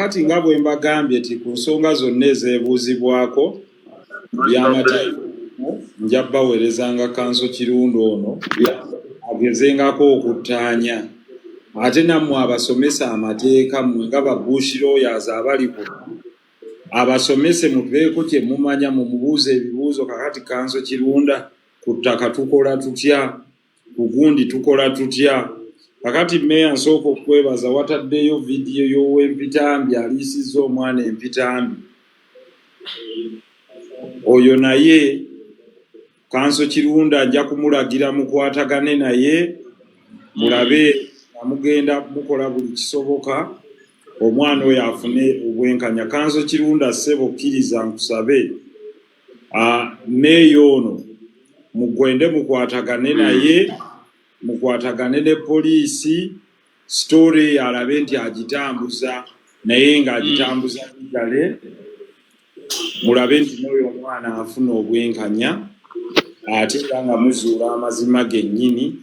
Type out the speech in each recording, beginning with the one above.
kati nga bwe mbagambye nti ku nsonga zonna ezeebuuzibwako by'amateeka nja baweerezanga kanso Kirunda ono agezengako okuttaanya ate nammwe abasomesa amateeka mmwe nga babuushi lawyers abali kuno abasomese mutubeeko kye mumanya mumubuuze ebibuuzo kakati kanso Kirunda ku ttaka tukola tutya ku gundi tukola tutya kakati meya nsooka okwebaza wataddeyo vidiyo y'ow'empitambi aliisizza omwana empitambi oyo naye kanso Kirunda ajja kumulagira mukwatagane naye mulabe amugenda mukola buli kisoboka omwana oyo afune obwenkanya. Kanso Kirunda ssebo kkiriza nkusabe meeyo ono mugwende mukwatagane naye mukwatagane ne poliisi story alabe nti agitambuza naye ng'agitambuza bigale mulabe nti n'oyo omwana afuna obwenkanya ate era nga muzuula amazima gennyini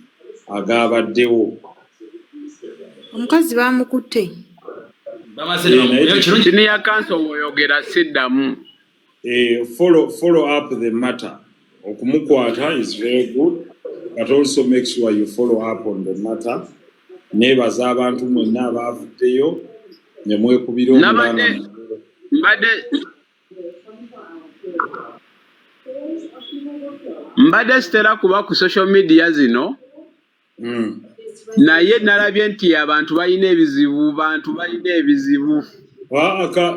agaabaddewo. Omukazi bamukutte kini ya kanso oyogera siddamu. Follow up the matter. Okumukwata is very good, but also make sure you follow up on the matter. Nebaza abantu mwenna abaavuddeyo ne mwekubira omulanga. Mbadde sitera kuba ku social media zino naye nalabye nti abantu balina ebizibu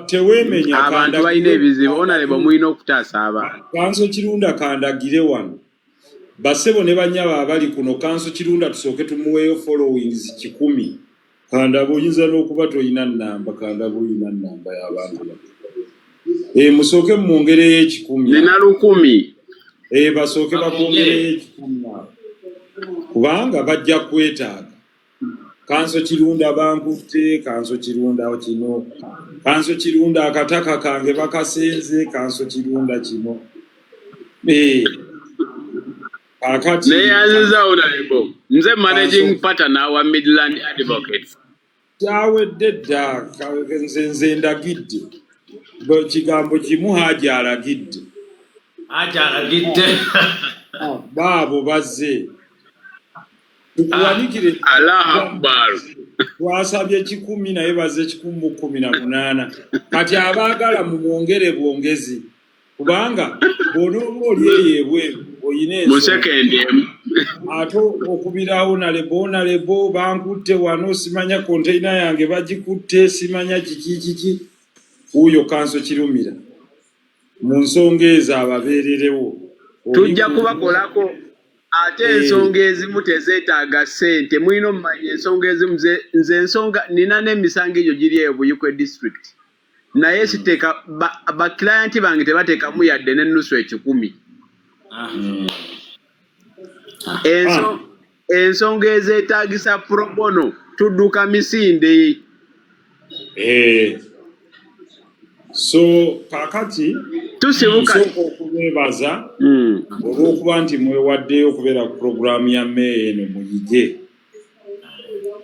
teweemenya abantu balina ebizibu onalebo mulina okutaasa abantu. Kanso Kirunda kandagire wano basebo ne banyaba abali kuno kanso Kirunda tusooke tumuweeyo followings 100 kandaba oyinza n'okuba toyina nnamba kandaba oyina nnamba y'abantu musooke mwongereyo 10 nina 10 basooke bakwongereyo 10 kubanga bajja kwetaaga kanso Kirunda bankutte kanso Kirunda kino kanso Kirunda akataka kange bakasenze kanso Kirunda kino akati neyanziza onalebo nze managing partner wa Midland Advocacy kyawedde dda nze ndagidde kigambo kimu Hajjat alagidde baabo bazze tukuwanikire Allahu Akbar twasabye 10 naye bazze 18 kati abaagala mumwongere bwongezi kubanga bw'onooba oli eyeebweru oyina ensonga ate okubirawo nalebo bankutte wano simanya konteyina yange bagikutte simanya kiki uyo kanso Kirumira mu nsonga ezo ababeererewo tujja kubakolako ate ensonga ezimu tezeetaaga ssente mulina omumanya ensonga ezimu nze ensonga nina n'emisango egyo giri eyo Buyikwe district naye siteeka baklayenti bange tebateekamu yadde n'ennusu 10. Ensonga ezeetaagisa pro bono tudduka misinde. So kakati tusibuka okubeebaza olw'okuba nti mwewaddeyo okubeera ku programu ya meeya eno muyige.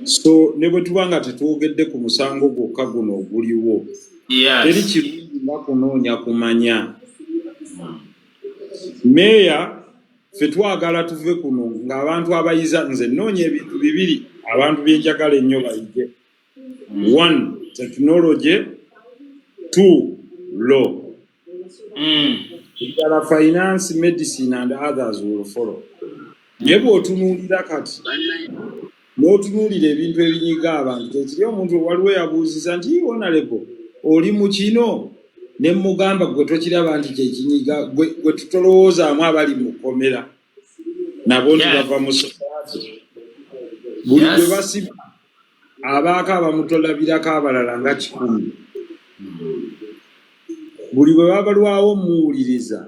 So ne bwe tuba nga tetwogedde ku musango gwokka guno oguliwo teri kirungi nga kunoonya kumanya. Meeya ffe twagala tuve kuno ng'abantu abayiza nze nnoonya ebintu 2 abantu byenjagala ennyo bayige. 1 technology 2 law. Finance, medicine and others will follow. Yebo otunuulira kati n'otunuulira ebintu ebinyiga abantu tekiri omuntu waliwo yabuuziza nti onaleko oli mu kino ne mugamba gwe tokiraba nti kyekinyiga gwe tutolowoozaamu abali mu kkomera nabo ntibava mu society buli gwe basiba abaako abamutolabirako abalala nga 10 buli bwe babalwawo muwuliriza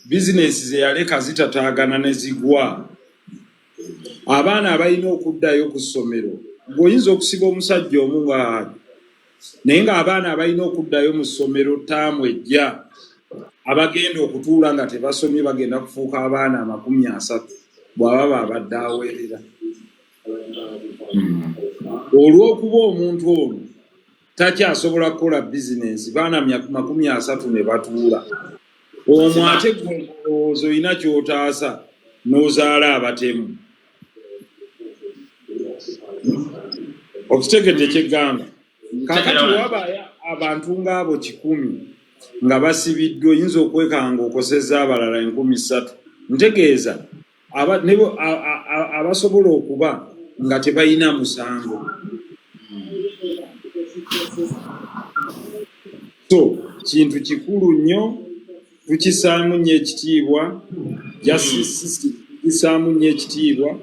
bizinesi ze yaleka zitataagana ne zigwa abaana abalina okuddayo ku ssomero ng'oyinza okusiba omusajja omu nga naye ng'abaana abalina okuddayo mu ssomero ttaamu ejja abagenda okutuula nga tebasomye bagenda kufuuka abaana 30 bw'aba baabadde aweerera olw'okuba omuntu ono takyasobola kukola bizinensi baana 30 ne batuula omwo ate gwolowooza olina kyotaasa n'ozaala abatemu okitegedde kyeggamba kakati wabaayo abantu ng'abo 100 nga basibiddwa oyinza okwekanga okosezza abalala 3000 ntegeeza abasobola okuba nga tebalina musango so kintu kikulu nnyo tukisaamu nnyo ekitiibwa justice tukisaamu nnyo ekitiibwa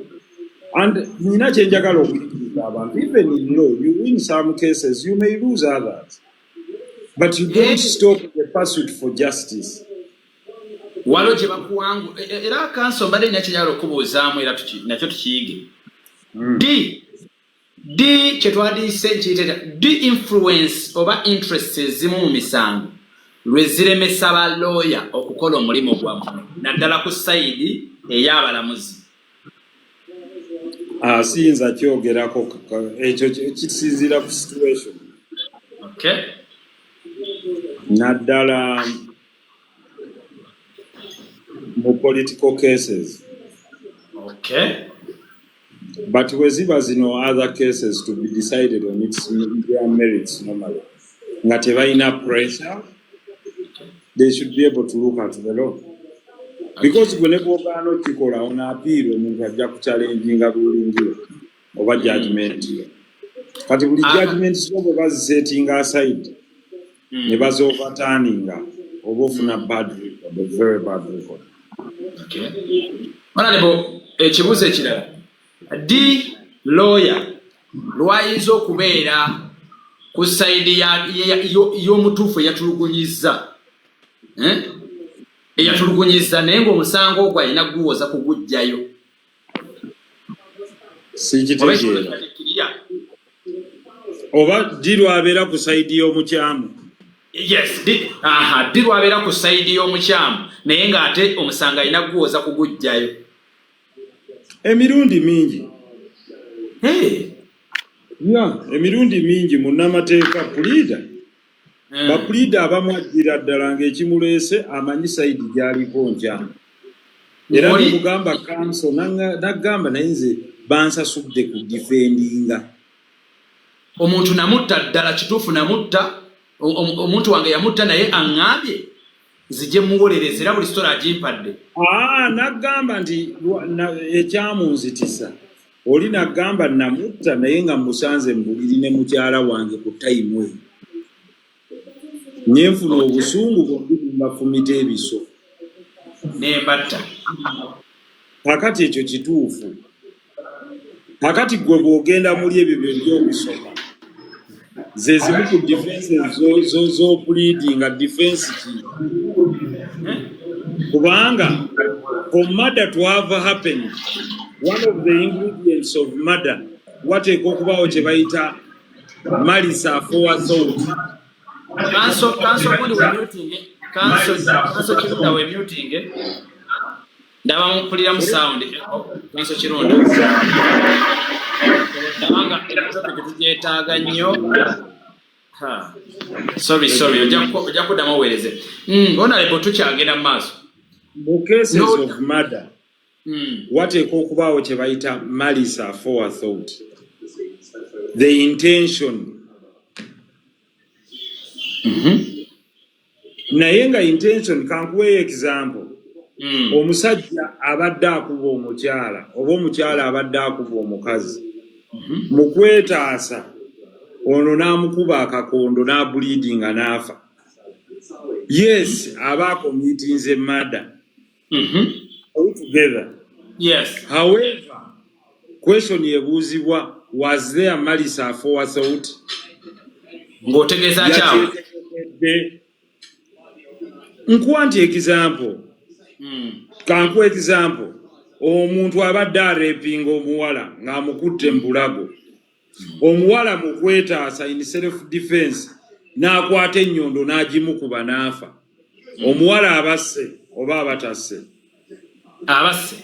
and nina kyenjagala okuyigiriza abantu even in law you win some cases you may lose others but you don't stop the pursuit for justice walo gye bakuwangu era kanso mbadde nina kyenjagala okubuuzaamu era nakyo tukiyige di kyetwandiise nkiyitera di influence oba interest ezimu mu misango lwe ziremesa balooya okukola omulimu gwammwe naddala ku sayidi ey'abalamuzi siyinza kyogerako ekyo kisinziira ku situation okay naddala mu political cases okay but weziba zino other cases to be decided on their merits normally nga tebalina pressure they should be able to look at the law because gwe bwogaana okikola on appeal omuntu ajja kuchallenginga ruling oba judgment kati buli judgment zobo bazisettinga aside ne bazoverturninga oba ofuna bad record, a very bad record. Okay. Honorable, ekibuuzo ekirala di lawyer lwayinza okubeera ku sayidi y'omutuufu eyatulugunyizza eyatulugunyizza naye ng'omusango ogwo alina guwoza kugujjayo sikitegeera oba di lwabeera ku sayidi y'omukyamu yes di lwabeera ku sayidi y'omukyamu naye ng'ate omusango alina guwoza kugujjayo emirundi mingi emirundi mingi munnamateeka puliida bapuliida abamu ajjira ddala ng'ekimuleese amanyi sayidi gy'aliko nkyamu era nemugamba kanso nagamba naye nze bansasudde ku difendinga omuntu namutta ddala kituufu namutta omuntu wange yamutta naye aŋŋambye zijje muwolereza era buli sitola agimpadde nagamba nti ekyamunzitisa oli nagamba namutta naye nga musanze mbuliri ne mukyala wange ku tayimu eyo nyenfuna obusungu bwongeri mbafumita ebiso nembatta kakati ekyo kituufu kakati gwe bwogenda muli ebyo by'okusoma ze zimu ku defenses z'opleadinga defense ki kubanga for murder to have happened one of the ingredients of murder wateeka okubaawo kye bayita malice aforethought kanso kundi we muting kanso kirunda we muting ndaba mpulira mu sound kanso kirunda ndabanga topic tugyetaaga nnyo sorry ojja kuddamu oweereze honorable tukyagenda mu maaso mu cases of murder wateeka okubaawo kye bayita malice aforethought the intention naye nga intention kankuweeyo example omusajja abadde akuba omukyala oba omukyala abadde akuba omukazi mu kwetaasa ono n'amukuba akakondo n'abuliidinga n'afa yes aba committinze murder all together yes however question ebuuzibwa was there malice aforethought ng'otegeeza kyawe nkuwa nti example kankuwa example omuntu abadde arepinga omuwala ng'amukutte mu bulago omuwala mu kwetaasa in self defense n'akwata ennyondo n'agimukuba n'afa omuwala abasse oba abatasse abasse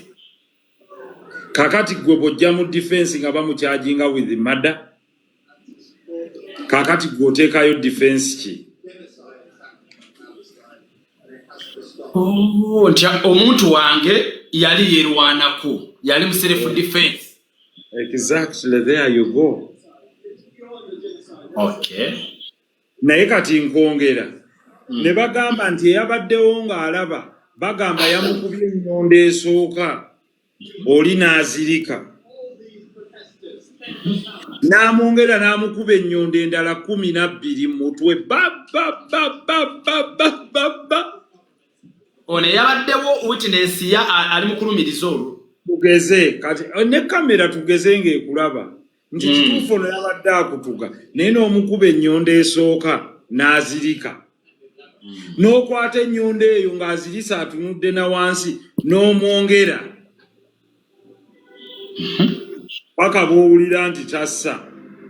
kakati gwe bw'ojja mu defense nga bamukyajinga with murder kakati gwoteekayo defense ki? Nti omuntu wange yali yerwanako, yali mu self defense. Exactly, there you go. Okay. Naye kati nkwongera ne bagamba nti eyabaddewo ng'alaba bagamba yamukubye ennyonda esooka oli n'azirika n'amwongera n'amukuba ennyonda endala 12 mu mutwe ba. Ono yabaddewo witness ya ali mu kulumiriza olwo. Tugeze kati ne kamera tugeze ng'ekulaba nti kituufu ono yabadde akutuga naye n'omukuba ennyonda esooka n'azirika n'okwata ennyonda eyo ng'azirisa atunudde na wansi n'omwongera paka bw'owulira nti tassa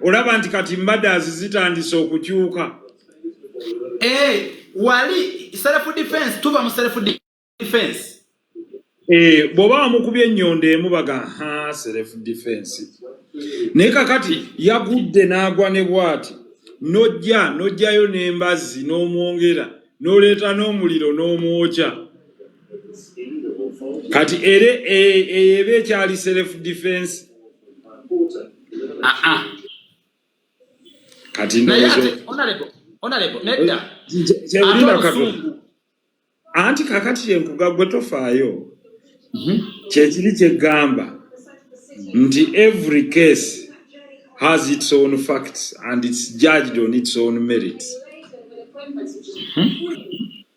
olaba nti kati mbadaazi zitandise okukyuka. Wali self defense, tuba mu self defense. Bw'oba wamukubye ennyonda emu baga self defense. Naye kakati yagudde n'agwa ne bw'ati n'ojjayo n'embazzi n'omwongera n'oleeta n'omuliro n'omwokya. Kati era eba ekyali self defense. Kati Honorable, nedda. Anti kakati yenkuga gwe tofaayo. Kyekiri kyegamba nti every case has its own facts and it's judged on its own merits.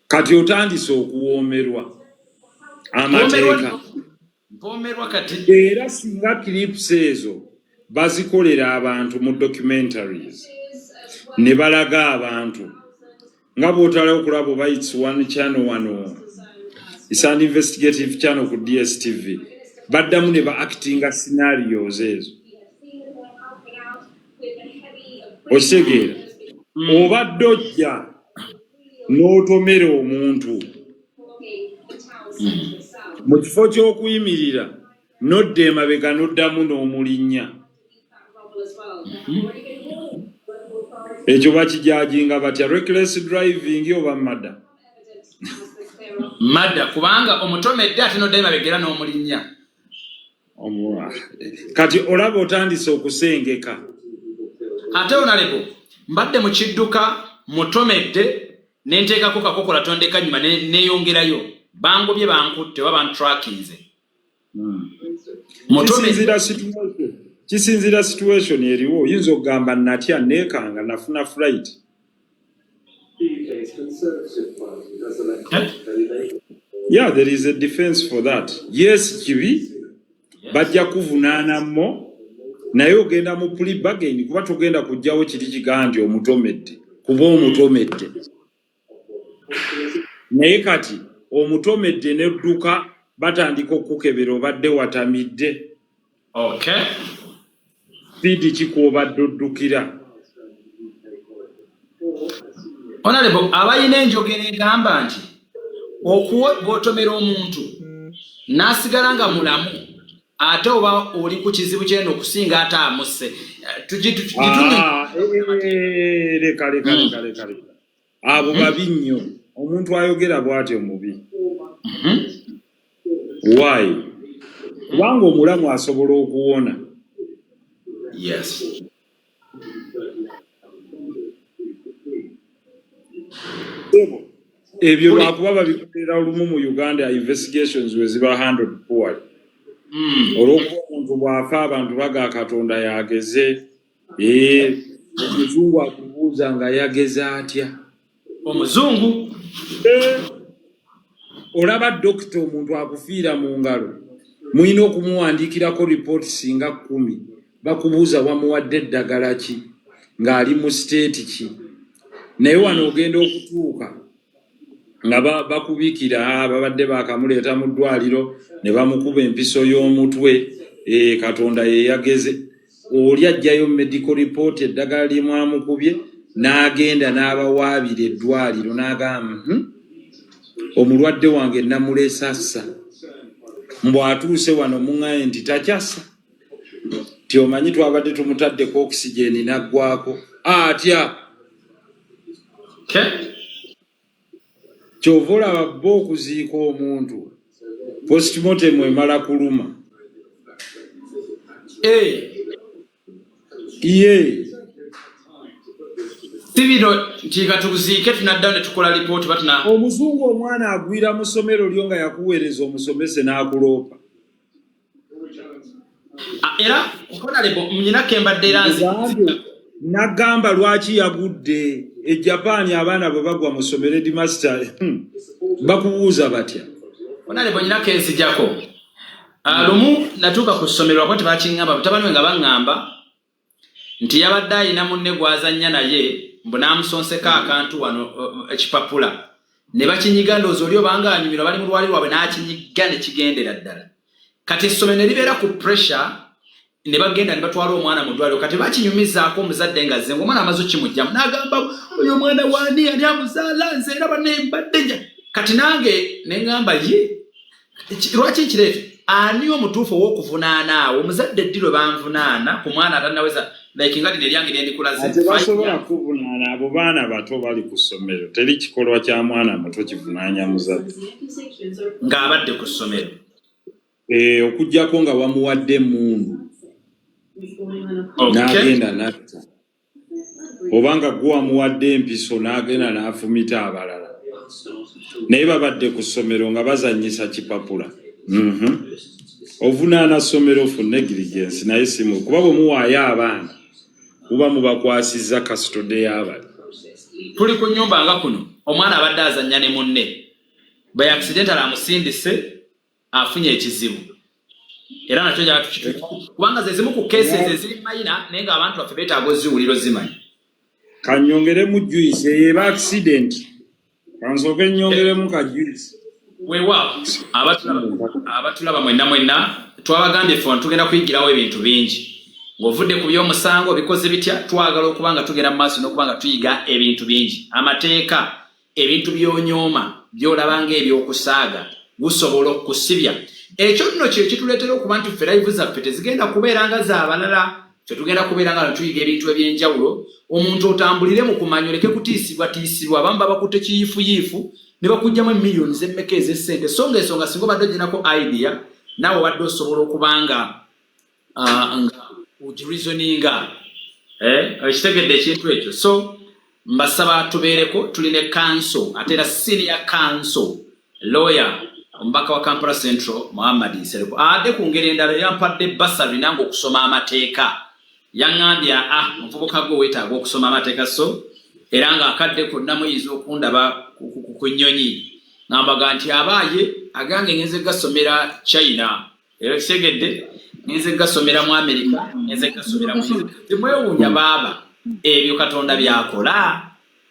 Kati otandise okuwoomerwa amateeka. Era singa clips ezo bazikolera abantu mu documentaries ne balaga abantu nga bw'otala okulaba oba it's one channel wano it's an investigative channel ku DSTV baddamu ne ba actinga scenarios ezo okitegeera obadde ojja n'otomera omuntu mu kifo ky'okuyimirira nodda emabega n'oddamu n'omulinnya ekyo bakijajinga batya reckless driving oba mada kubanga omutomedde ate n'odda emabega era n'omulinnya. Kati olaba otandise okusengeka ate onalebo mbadde mu kidduka mutomedde nenteekako kakokola tondeka nyuma neyongerayo bangobye bankutte oba bantrackinze. Kisinzira situation eriwo oyinza okugamba natya neekanga nafuna flight. Yeah, there is a defense for that. Yes, kibi bajja kuvunaanammo naye ogenda mu plea bargain kuba togenda kujjawo kiri kigandi omutomedde kuba omutomedde. Naye kati omutomedde nedduka batandika okukebera obadde watamidde. Okay. Speed kikuobadde oddukira. Honorable, abayina enjogera egamba nti okuwa bw'otomera omuntu n'asigala nga mulamu ate oba oli ku kizibu kyeno okusinga ate amusse. Leka. Abo babi nnyo. Omuntu ayogera bw'atyo mubi. Why? Kubanga omulamu asobola okuwona. Yes. Ebyo lwakuba babikolera olumu mu Uganda investigations we ziba handled poorly. Olw'okuba omuntu bw'afa abantu baga Katonda yageze. Omuzungu akubuuza nga yageze atya? Omuzungu? Olaba dokita omuntu akufiira mu ngalo. Muyina okumuwandiikirako ripooti singa 10. Bakubuuza wamuwadde eddagala ki? Ng'ali mu state ki? Naye wano ogenda okutuuka nga bakubikira babadde bakamuleeta mu ddwaliro ne bamukuba empiso y'omutwe. Katonda ye yageze. Oli ajjayo medical report eddagala lyemwamukubye n'agenda n'abawaabira eddwaliro n'agamba omulwadde wange namuleesa assa. Mbw'atuuse wano muŋŋaye nti takyassa. Ti omanyi twabadde tumutaddeko oxygen n'aggwako. atya Okay. kyova olaba bba okuziika omuntu postmortem emala kuluma ye Sibino ntiga tuziike tunaddawo ne tukola lipooti batuna omuzungu omwana agwira mu ssomero lyo nga yakuweereza omusomese n'akuloopa era okonalebo mnyinako embadde era nagamba lwaki yagudde e Japan abaana bwe bagwa mu ssomero Headmaster bakubuuza batya onalebo nyinako enzijjako lumu natuuka ku ssomero lwako tebakiŋŋamba butabani nga baŋŋamba nti yabadde ayina munne gw'azannya naye mbu n'amusonseko akantu wano ekipapula ne bakinyiga ndowooza oli obanga anyumirwa bali mu lwali lwabwe n'akinyiga ne kigendera ddala kati essomero ne libeera ku pressure ne bagenda ne batwala omwana mu ddwaliro kati bakinyumizaako omuzadde nga zze ng'omwana amaze okimugjamu n'agamba oyo omwana waani ani amuzaala nze era banembadde kati nange ne ŋŋamba ye lwaki nkireeta ani omutuufu ow'okuvunaana awo omuzadde ddi lwe banvunaana ku mwana atannaweza like nga lino eryange lyendikulaze tebasobola kuvunaana abo baana bato bali ku ssomero teri kikolwa kya mwana muto kivunaanya muzadde ng'abadde ku ssomero okuggyako nga wamuwadde emmundu n'agenda natta oba nga gwe wamuwadde empiso n'agenda n'afumita abalala naye babadde ku ssomero nga bazannyisa kipapula ovunaana ssomero for negligence naye simu kuba bwe muwaayo abaana muba mubakwasizza kasitode y'abali tuli ku nnyumba nga kuno omwana abadde azannya ne munne by accidental amusindise afunye ekizibu era nakyo kyatukitu kubanga ze zimu ku cases eziri mayina naye ng'abantu baffe beetaaga oziwuliro zimanyi kannyongeremu juice eyeba accident kansooke nnyongeremu ka juice weewaawo abatulaba mwenna twabagambye ffe tugenda kuyigirawo ebintu bingi ng'ovudde ku by'omusango bikoze bitya twagala okuba nga tugenda mu maaso n'okuba nga tuyiga ebintu bingi amateeka ebintu by'onyooma by'olaba ng'ebyokusaaga gusobola okusibya ekyo nno kye kituleetera okuba nti ffe live zaffe tezigenda kubeera nga z'abalala ffe tugenda kubeera nga tuyiga ebintu eby'enjawulo omuntu otambulire mu kumanya oleke kutiisibwatiisibwa abamu baba kutte kiyiifuyiifu ne bakugjamu emiliyoni z'emmeka ez'essente so ng'ensonga singa obadde oginako idea naawe obadde osobola okuba nga ogireasoninga ekitegedde ekintu ekyo so mbasaba tubeereko tulina council ate era senior council lawyer omubaka wa Kampala Central Muhammad Nsereko adde ku ngeri endala yampadde basari nange okusoma amateeka yaŋŋambye omuvubuka gwe weetaaga okusoma amateeka so era ng'akadde konna muyinza okundaba ku nnyonyi ŋambaga nti abaaye agange ngenze gasomera China era kisegedde ngenze gasomera mu America ngenze gasomera mu temwewuunya baaba ebyo Katonda byakola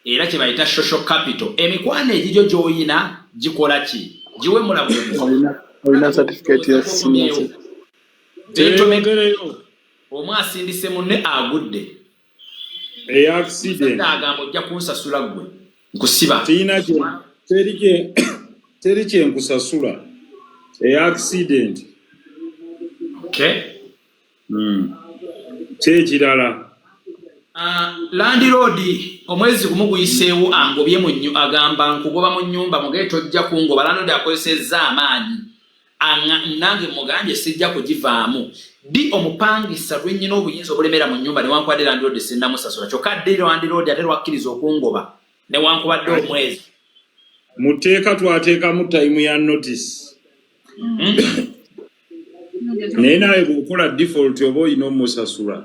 era kye bayita social capital emikwano egiryo gy'oyina gikola ki jiwe mulabu olina certificate ya senior omwasindise munne agudde accident agamba ojja kunsasula gwe nkusiba teri kyenkusasula accident kyekirala landlord omwezi gumu guyiseewo angobye agamba nkugoba mu nnyumba mugee tojja kungoba landlord akozesezza amaanyi nange mugambye sijja kugivaamu di omupangisa lwennyina obuyinza obulemera mu nnyumba newankubadde landlord sinnamusasula kyokka ddi landlord ate lwakkiriza okungoba newankubadde omwezi muteeka twateekamu time ya notice naye nawe bw'okola default oba olina omusasula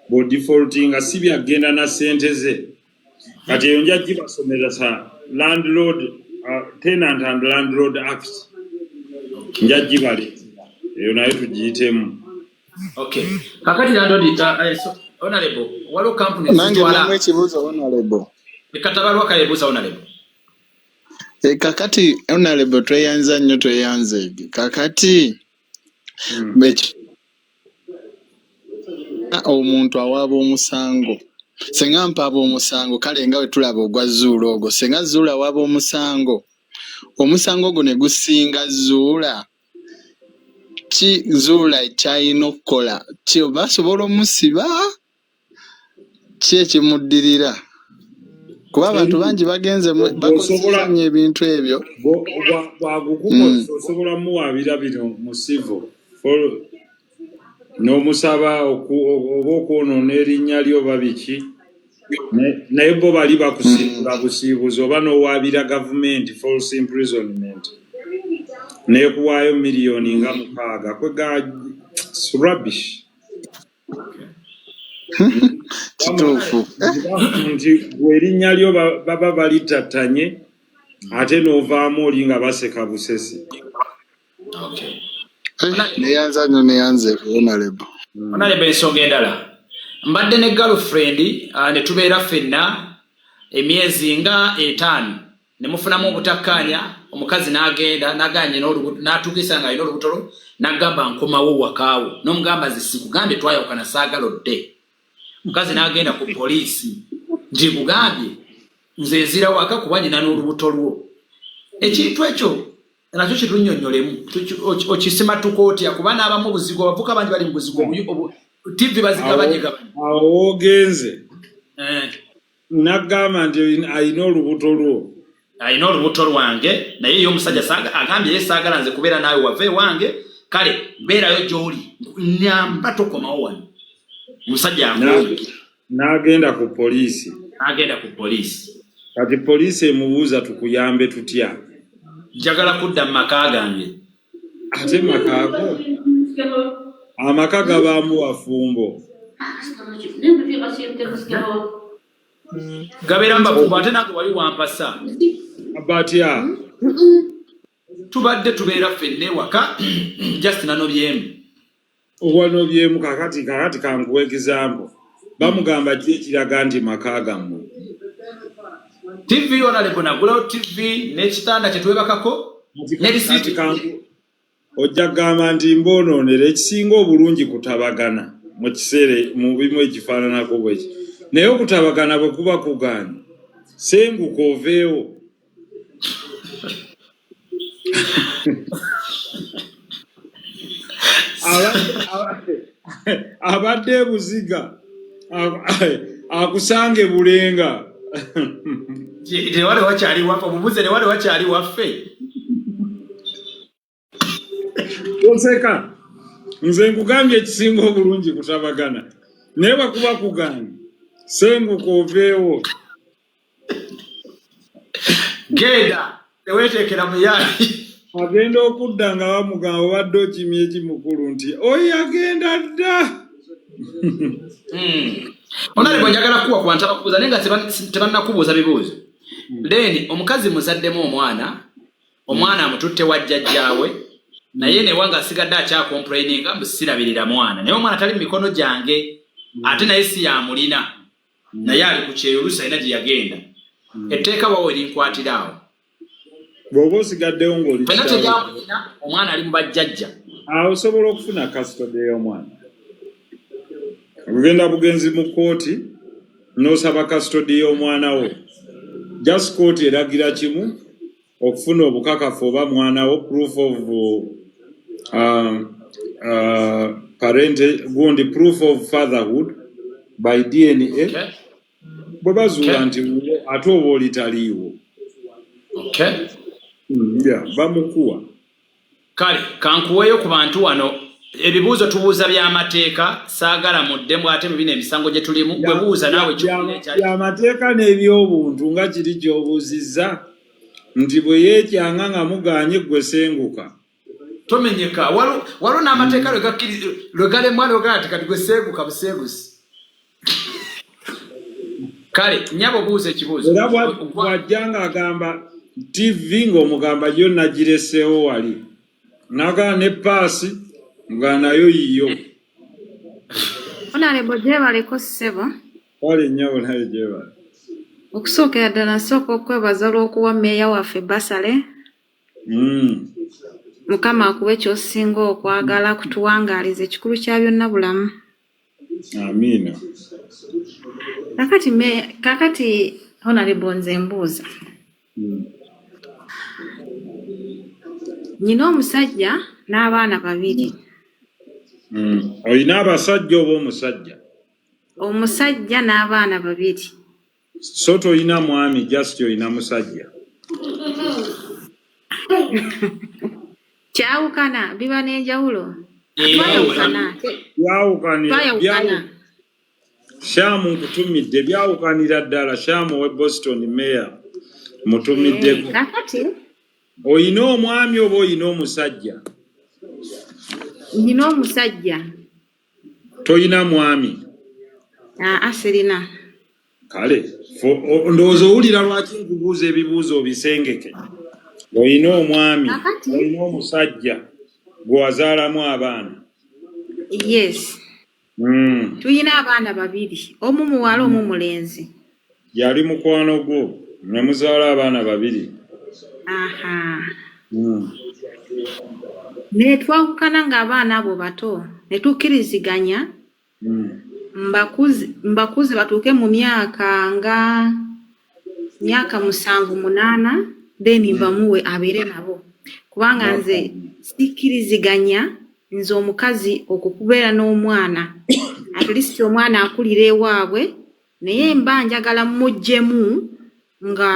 bwo defaulting nga si byagenda na ssente ze kati eyo nja gibasomera sa landlord tenant and landlord act nja gibaleetera eyo naye tugiyitemu kakati landlord honorable waliwo company nange ekibuuzo honorable ekatabalwa kayebuuza honorable kakati honorable tweyanza nnyo tweyanze kakati omuntu awaaba omusango senga mpaaba omusango kale nga we tulaba ogwa Zuulah ogwo senga Zuulah awaaba omusango ogwo ne gusinga Zuulah ki Zuulah kyalina okukola basobola omusiba ki ekimuddirira kuba abantu bangi bagenze bakozesanya ebintu ebyo bwagukukozesa osobola muwaabira bino mu civil n'omusaba oba okwonoona erinnya lyo oba biki naye bo bali bakusiibula busiibuzi oba n'owaabira gavumenti false imprisonment neekuwaayo miliyoni nga 6 kwega rubbish kituufu nti erinnya lyo baba balitattanye ate n'ovaamu oli nga baseka busesi neyanza nnyo neyanze honorable ensonga endala mbadde ne girlfriend ne tubeera ffenna emyezi nga 5 ne mufunamu obutakkaanya omukazi n'agenda naganye n'atuukisa nga alina olubutolo n'agamba nkomawo wakaawo n'omugamba zisikugambye twayawukana saagalodde mukazi n'agenda ku poliisi nti mugambye nze nzira waka kuba nyina n'olubuto lwo ekintu ekyo nakyo kitunnyonnyolemu okisima tukootya kuba n'abamu obuzigo abavuka bangi bali mu buzigo tivi bazigabanyegabanya awo woogenze n'agamba nti alina olubuto lwo alina olubuto lwange naye ye omusajja agambye ye saagala nze kubeera naawe wava ewange kale beerayo gy'oli nyamba tokomawo wano omusajja n'agenda ku poliisi kati poliisi emubuuza tukuyambe tutya njagala kudda mu maka gange ate makaago amaka gabaamu wafumbo gabeera mbafumbo ate nange wali wampasa batya tubadde tubeera ffenna ewaka just nanobyemu owanobyemu kakati kankuwa example bamugamba ki ekiraga nti maka gammwe TV honorable nagulawo TV n'ekitanda kyetwebakako ne risiti ojja kugamba nti mbonoonera ekisinga obulungi kutabagana mu kiseera mu bimu ekifaananako bweki naye okutabagana bwe kuba kugaanye senguka oveewo abadde ebuziga akusange bulenga newale wakyali waffe omubuze newale wakyali waffe oseka nze nkugambye ekisinga obulungi kutabagana naye bwekuba kuganye senguka oveewo genda teweeteekera muyaali agenda okudda nga bamugamba obadde okimya ekimukulu nti oyo agenda dda onaleko njagala kuwa ku bantu abakubuuza naye nga tebannakubuuza bibuuzo then omukazi muzaddemu omwana amututte wa jjajjaawe naye newanga asigadde akyakomplaininga mbusirabirira mwana naye omwana tali mu mikono gyange ate naye si yamulina naye ali ku kyeyolusa alina gye yagenda etteeka wawe erinkwatira awo bw'oba osigaddewo fena tegyamulina omwana ali mu bajjajja awo osobola okufuna kasitode y'omwana ogenda bugenzi mu kooti n'osaba kasitode y'omwana wo just kooti eragira kimu okufuna obukakafu oba mwana wo proof of parentage gundi proof of fatherhood by DNA bwe bazuula nti ate oba olitaliiwo bamukuwa kale kankuweeyo ku bantu wano ebibuuzo tubuuza by'amateeka saagala muddemu ate mu bino emisango gye tulimu bwe buuza naawe by'amateeka n'ebyobuntu nga kiri ky'obuuzizza nti bwe yeekyanga nga muganye gwe senguka tomenyeka waliwo n'amateeka lwe galemwa lwogala ti kati gwe senguka busengusi kale nyabo buuza ekibuuzo era bw'ajja ng'agamba TV ng'omugamba yo nagireseewo wali nagaa ne paasi nga nayo yiyo Honorable gyebaleko ssebo wali nnyo naye gyebale okusookera ddala nsooka okwebaza olw'okuwa mmeeya waffe basale mukama akuba ekyosinga okwagala kutuwangaaliza ekikulu kya byonna bulamu amiina kakati Honorable nze mbuuza nyina omusajja n'abaana 2 olina abasajja oba omusajja omusajja n'abaana 2. So toyina mwami just oyina musajja. Kyawukana biba n'enjawulo. Byawukanira. Shamu nkutumidde byawukanira ddala. Shamu we Boston Mayor mutumiddeko. Kakati oyina omwami oba oyina omusajja? Nina omusajja. Toyina mwami? Sirina. Kale ndowooza owulira lwaki nkubuuza ebibuuzo bisengeke. Oyina omwami, oyina omusajja gwe wazaalamu abaana? Yes. Tuyina abaana 2, omu muwala omu mulenzi. Yali mukwano gwo ne muzaala abaana 2? Ne twawukana ng'abaana abo bato ne tukkiriziganya mbakuze batuuke mu myaka 7-8 then mbamuwe abeere nabo, kubanga nze sikkiriziganya nze omukazi okukubeera n'omwana at least omwana akulira ewaabwe, naye mba njagala mujjemu nga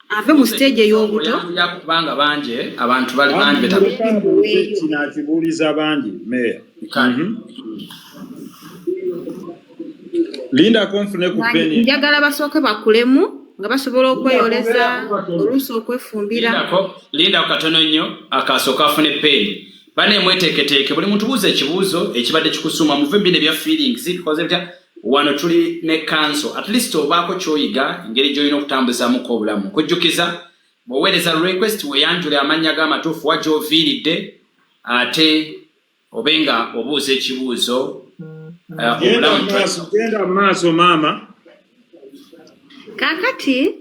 ave mu stage ey'obuto. Kubanga bangi abantu bali bangi kinakibuuliza bangi Mayor. Linda konfune ku peni. Njagala basooke bakulemu nga basobola okweyoleza oluusi okwefumbira. Linda katono nnyo akasooka afune peni. Bane mweteeketeeke buli muntu buuza ekibuuzo ekibadde kikusuma muve bine bya feelings because bitya wano tuli ne council at least obaako kyoyiga engeri gy'olina okutambuzaamuko obulamu. Kujjukiza bw'oweereza request weeyanjule amannya g'amatuufu wagyoviiridde ate obenga obuuza ekibuuzo genda maaso maama. Kakati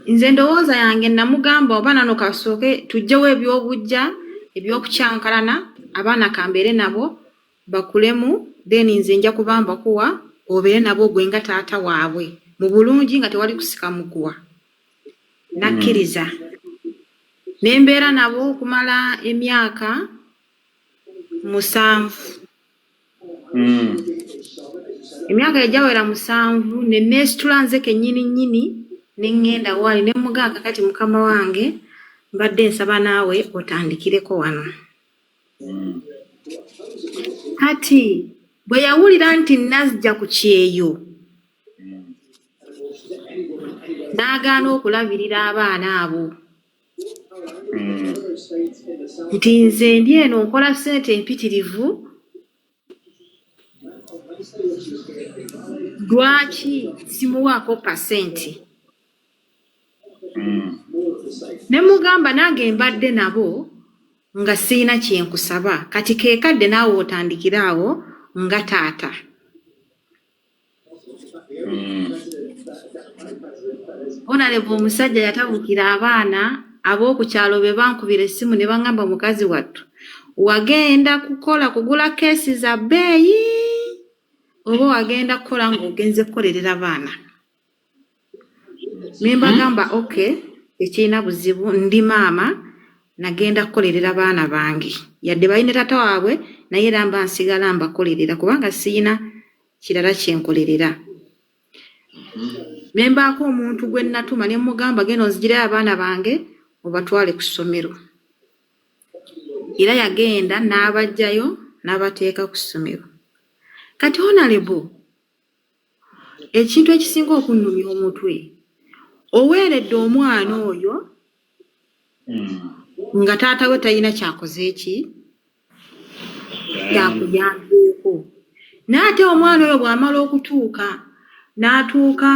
nze ndowooza yange namugamba oba nano kasooke tujjewo ebyobujja ebyokukyankalana abaana kambeere nabo bakulemu then nze nja kubamba kuwa obeere nabo gwe nga taata waabwe mu bulungi nga tewali kusika muguwa. Nakkiriza nembeera nabo okumala emyaka 7. Emyaka ejawera 7 ne neesitula nze kennyini ne ngenda wali ne mugamba kati mukama wange mbadde nsaba naawe otandikireko wano. Kati bwe yawulira nti nazija ku kyeyo n'agaana okulabirira abaana abo nti nze ndi eno nkola ssente empitirivu, lwaki simuwaako pasenti? Ne mugamba nange mbadde nabo nga sirina kyenkusaba kati keekadde naawe otandikiraawo nga taata. Honorable omusajja yatabukira abaana ab'okukyalo be bankubira essimu ne baŋŋamba mukazi wattu wagenda kugula keesi za bbeeyi oba wagenda kukola ng'ogenze kukolerera abaana? Ne mbagamba okay ekirina buzibu ndi maama nagenda kukolerera abaana bange yadde balina taata waabwe naye era mba nsigala mbakolerera kubanga siyina kirala kyenkolerera. Ne mbaako omuntu gwe natuma ne mugamba genda onzigirayo abaana bange obatwale ku ssomero. Era yagenda n'abajjayo n'abateeka ku ssomero. Kati Honorable ekintu ekisinga okunnumya omutwe oweeredde omwana oyo nga taata we talina kyakoze kyakuyambeeko, n'ate omwana oyo bw'amala okutuuka n'atuuka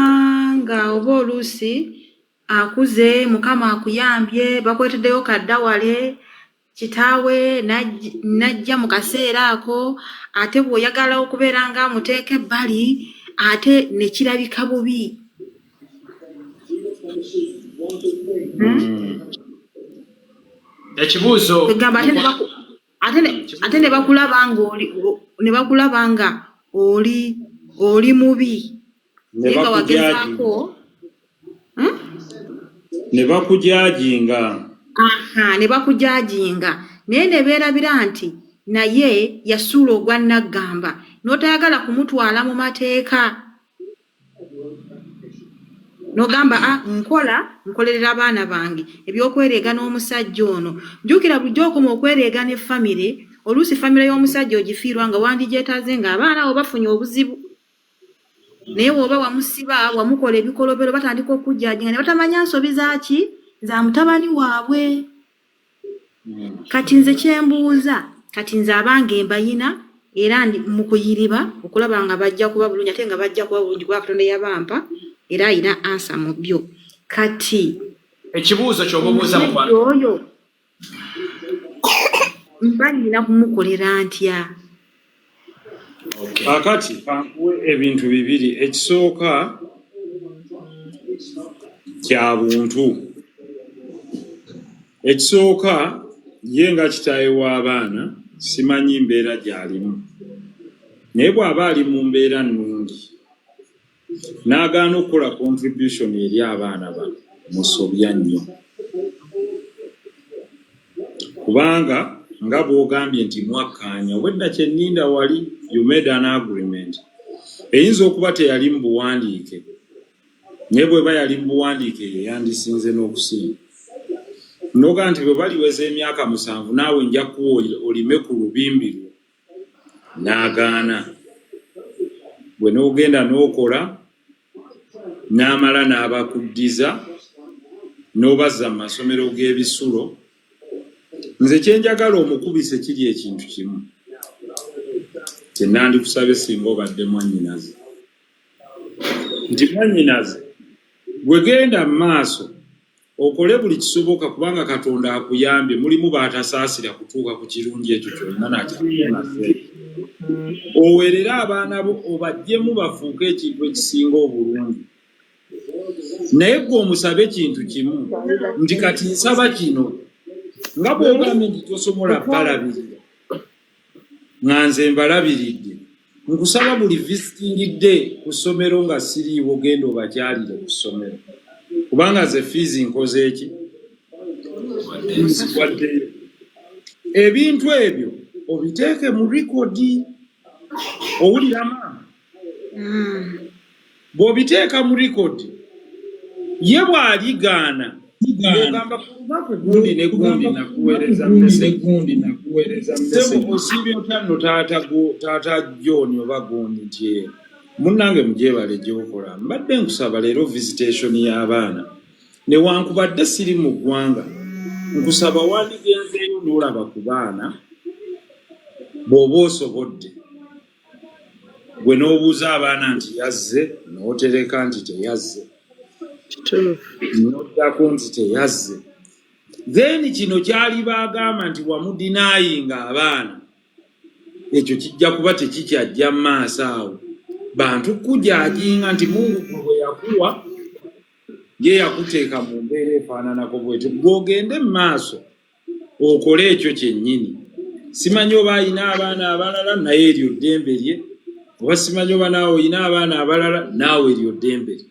nga oba oluusi akuze mukama akuyambye bakweteddeyo kaddawale kitaawe najja mu kaseera ako ate bw'oyagala okubeera nga amuteeka ebbali ate ne kirabika bubi. Ekibuuzo ate ne bakulaba nga oli mubi nga wagezaako ne bakujajinga. Ne bakujajinga naye ne beerabira nti naye yasuula ogwa naggamba n'otayagala kumutwala mu mateeka n'ogamba nkolerera abaana bange ebyokwereega n'omusajja ono jjukira bulijjo okoma okwereega ne famire oluusi famire y'omusajja ogifiirwa nga wandigyetaaze ng'abaana abo bafunye obuzibu naye bw'oba wamusiba wamukola ebikolobero batandika okujjajinga ne batamanya nsobi zaaki za mutabani waabwe. Kati nze kyembuuza kati nze abange embayina era mu kuyiriba okulaba nga bajja kuba bulungi ate nga bajja kuba bulungi kuba Katonda yabampa era ayina ansa mu byo. Kati ekibuuzo ky'obuuza mukwano oyo mba nina kumukolera ntya? Akati kankuwe ebintu bibiri. Ekisooka kya buntu. Ekisooka ye nga kitaawe w'abaana simanyi mbeera gy'alimu, naye bw'aba ali mu mbeera nnungi n'agaana okukola contribution eri abaana bano musobya nnyo, kubanga nga bw'ogambye nti mwakkaanya wedda kyenninda wali you made an agreement. Eyinza okuba teyali mu buwandiike naye bw'eba yali mu buwandiike ye yandisinze n'okusinga noga nti bwe baliweza emyaka 7 naawe nja kuwa olime ku lubimbi lwo n'agaana. Bwe n'ogenda n'okola n'amala n'abakuddiza n'obazza mu masomero g'ebisulo, nze kyenjagala omukubise kiri ekintu kimu kye nandikusabe singa obadde mwannyinaze nti mwannyinaze bwe genda mu maaso okole buli kisoboka kubanga Katonda akuyambye, mulimu baatasaasira kutuuka ku kirungi ekyo kyonna nakyakunase. Oweerere abaana bo obajjemu bafuuke ekintu ekisinga obulungi, naye gwe omusabe ekintu kimu nti kati nsaba kino nga bw'ogambye nti tosobola balabirira nga nze mbalabiridde, nkusaba buli visiting day ku ssomero nga siriiwo genda obakyalire ku ssomero kubanga ze fiizi nkoze eki nzikwaddeyo. Ebintu ebyo obiteeke mu rekodi, owulira maama? Bw'obiteeka mu rekodi ye bw'aligaana ogamba ku lunaku gundi ne gundi nakuweereza mmese osiibye otya nno taata John oba gundi nti munnange mugyebale gy'okola. Mbadde nkusaba leero visitation y'abaana newankubadde siri mu ggwanga, nkusaba wandigenzeeyo n'olaba ku baana bw'oba osobodde. Gwe n'obuuza abaana nti yazze n'otereka nti teyazze, n'oddako nti teyazze. Then kino kyali baagamba nti wamudinaayinga abaana, ekyo kijja kuba tekikyajja mu maaso awo. Bantu kujajinga nti Mungu bwe yakuwa ye yakuteeka mu mbeera efaananako bwetyo, gw'ogende mu maaso okole ekyo kyennyini. Simanyi oba ayina abaana abalala naye eryo ddembe lye, oba simanyi oba naawe oyina abaana abalala naawe eryo ddembe lye,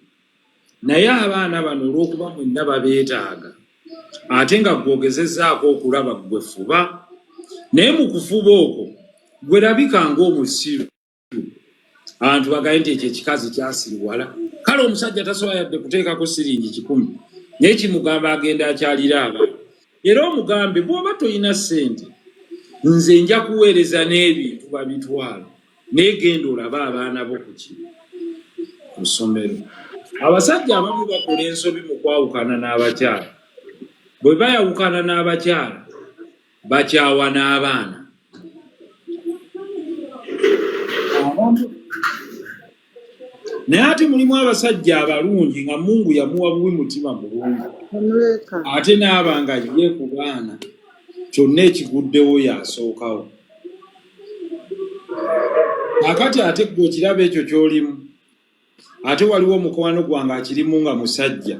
naye abaana bano olw'okuba mwenna babeetaaga ate nga gw'ogezezzaako okulaba gwe fuba. Naye mu kufuba okwo gwe labika ng'omusiru, abantu bagaye nti ekyo ekikazi kyasiriwala. Kale omusajja tasobola yadde kuteekako siringi 10 naye kimugamba agenda akyalira abaana. Era omugambe bw'oba toyina ssente nze nja kuweereza n'ebintu babitwala, naye genda olabe abaana bo ku ssomero. Abasajja abamu bakola ensobi mu kwawukana n'abakyala. Bwe bayawukana n'abakyala bakyawa n'abaana. Naye ate mulimu abasajja abalungi nga Mungu yamuwa buwi mutima mulungi, ate n'abanga ye ku baana kyonna ekiguddewo yasookawo. Akati ate gwe okiraba ekyo ky'olimu. Ate waliwo omukwano gwange akirimu nga musajja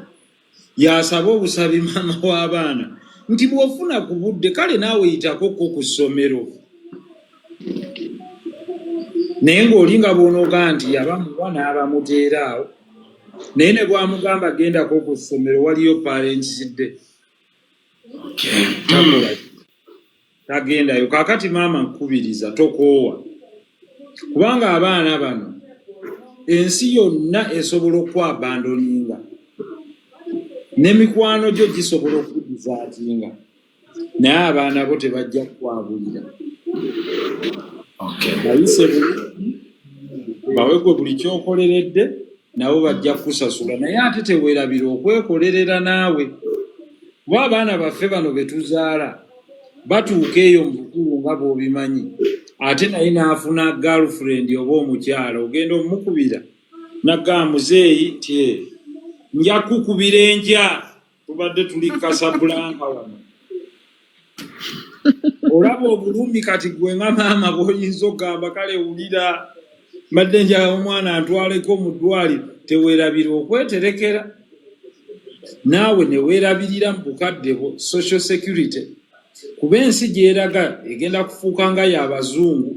yasaba obusabi maama w'abaana nti bw'ofuna ku budde kale naawe yitakokko ku ssomero. Naye ng'oli nga bw'onooga nti yabamuwa n'abamuteera awo, naye ne bw'amugamba gendako ku ssomero waliyo parentage day. tagendayo. Kaakati maama nkubiriza tokoowa, kubanga abaana bano ensi yonna esobola okwabandoninga, n'emikwano gyo gisobola okudizaatinga, naye abaana bo tebajja kukwabulira. Bayise bulungi, bawegwe buli kyokoleredde, nabo bajja kusasula, naye ate teweerabira okwekolerera naawe. Kuba abaana baffe bano betuzaala batuuka eyo mu bukulu nga bw'obimanyi, ate naye n'afuna girlfriend oba omukyala, ogenda omukubira nagamba muzeeyi tye nja kukubira enkya, tubadde tuli Casablanca wano. Olaba obulumi kati gwe nga maama bw'oyinza okugamba kale wulira mbadde njagala omwana antwaleko mu ddwaliro, teweerabira okweterekera naawe ne weerabirira mu bukadde bwo social security, kuba ensi gy'eraga egenda kufuuka nga y'abazungu.